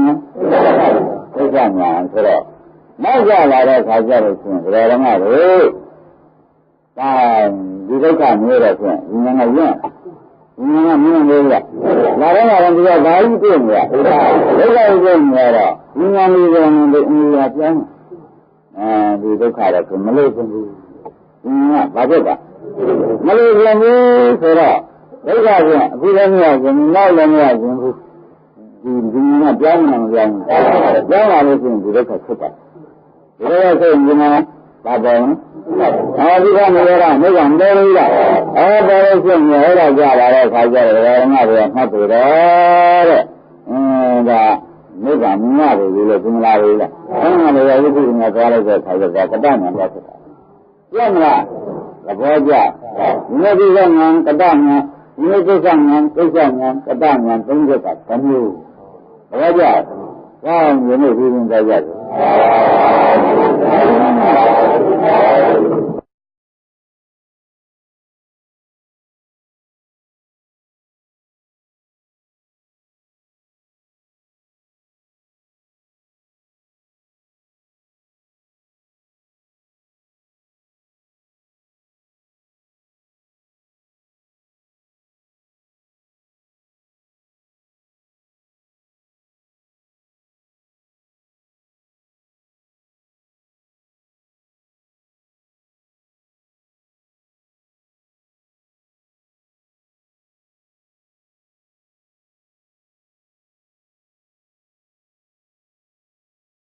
ဒုက္ခညာဆိုတော့နောက်ကြလာတဲ့ခါကျတော့ရှင်ဓမ္မတို့ဒီဒုက္ခမျိုးတော့ဖြင့်ဒီဉာဏ်ကညံ့ဒီဉာဏ်ကမြင်လို့လားလာတော့ဒီကဘာကြီးပြည့်နေရဒုက္ခကြီးပြည့်နေတော့ဒီဉာဏ်လေးကလည်းအမြင်ရပြောင်းဒီဒုက္ခတော့မလို့ဘူးဒီဉာဏ်ကဘာဖြစ်တာမလို့ဘူးဆိုတော့ဒုက္ခကအခုလည်းမရဘူးနောက်လည်းမရဘူးဒီဉာဏ်ကပြောင်းနေမပြောင်းဘူးပြောင်းလာလို့ရှိရင်ဒီဒုက္ခဖြစ်တာဒီလိုဆိုရင်ဒီမှာဘာပေါ်ဒီကနေရတာမိကမတော်ဘူးလားပေါ်လို့ရှိရင်ဟောတော့ကြလာတဲ့ခါကျတော့ဓမ္မတွေကမှတ်ပြီးတော့တဲ့ဒါမိကမင်းရတယ်လို့ဒီမလားလေလားအဲ့ဒါလည်းရုပ်ထုကသွားလိုက်တဲ့ခါကျတော့ကတ္တဉာဏ်တော့ဖြစ်တာပြတ်မလားသဘောကျမြတ်ဒီကဉာဏ်ကတ္တဉာဏ်ဒီလိုကိစ္စဉာဏ်ကိစ္စဉာဏ်ကတ္တဉာဏ်၃ချက်ကတစ်မျိုးသဘောကျကောင်းရင်းနဲ့ပြီးရင်ကြရတယ်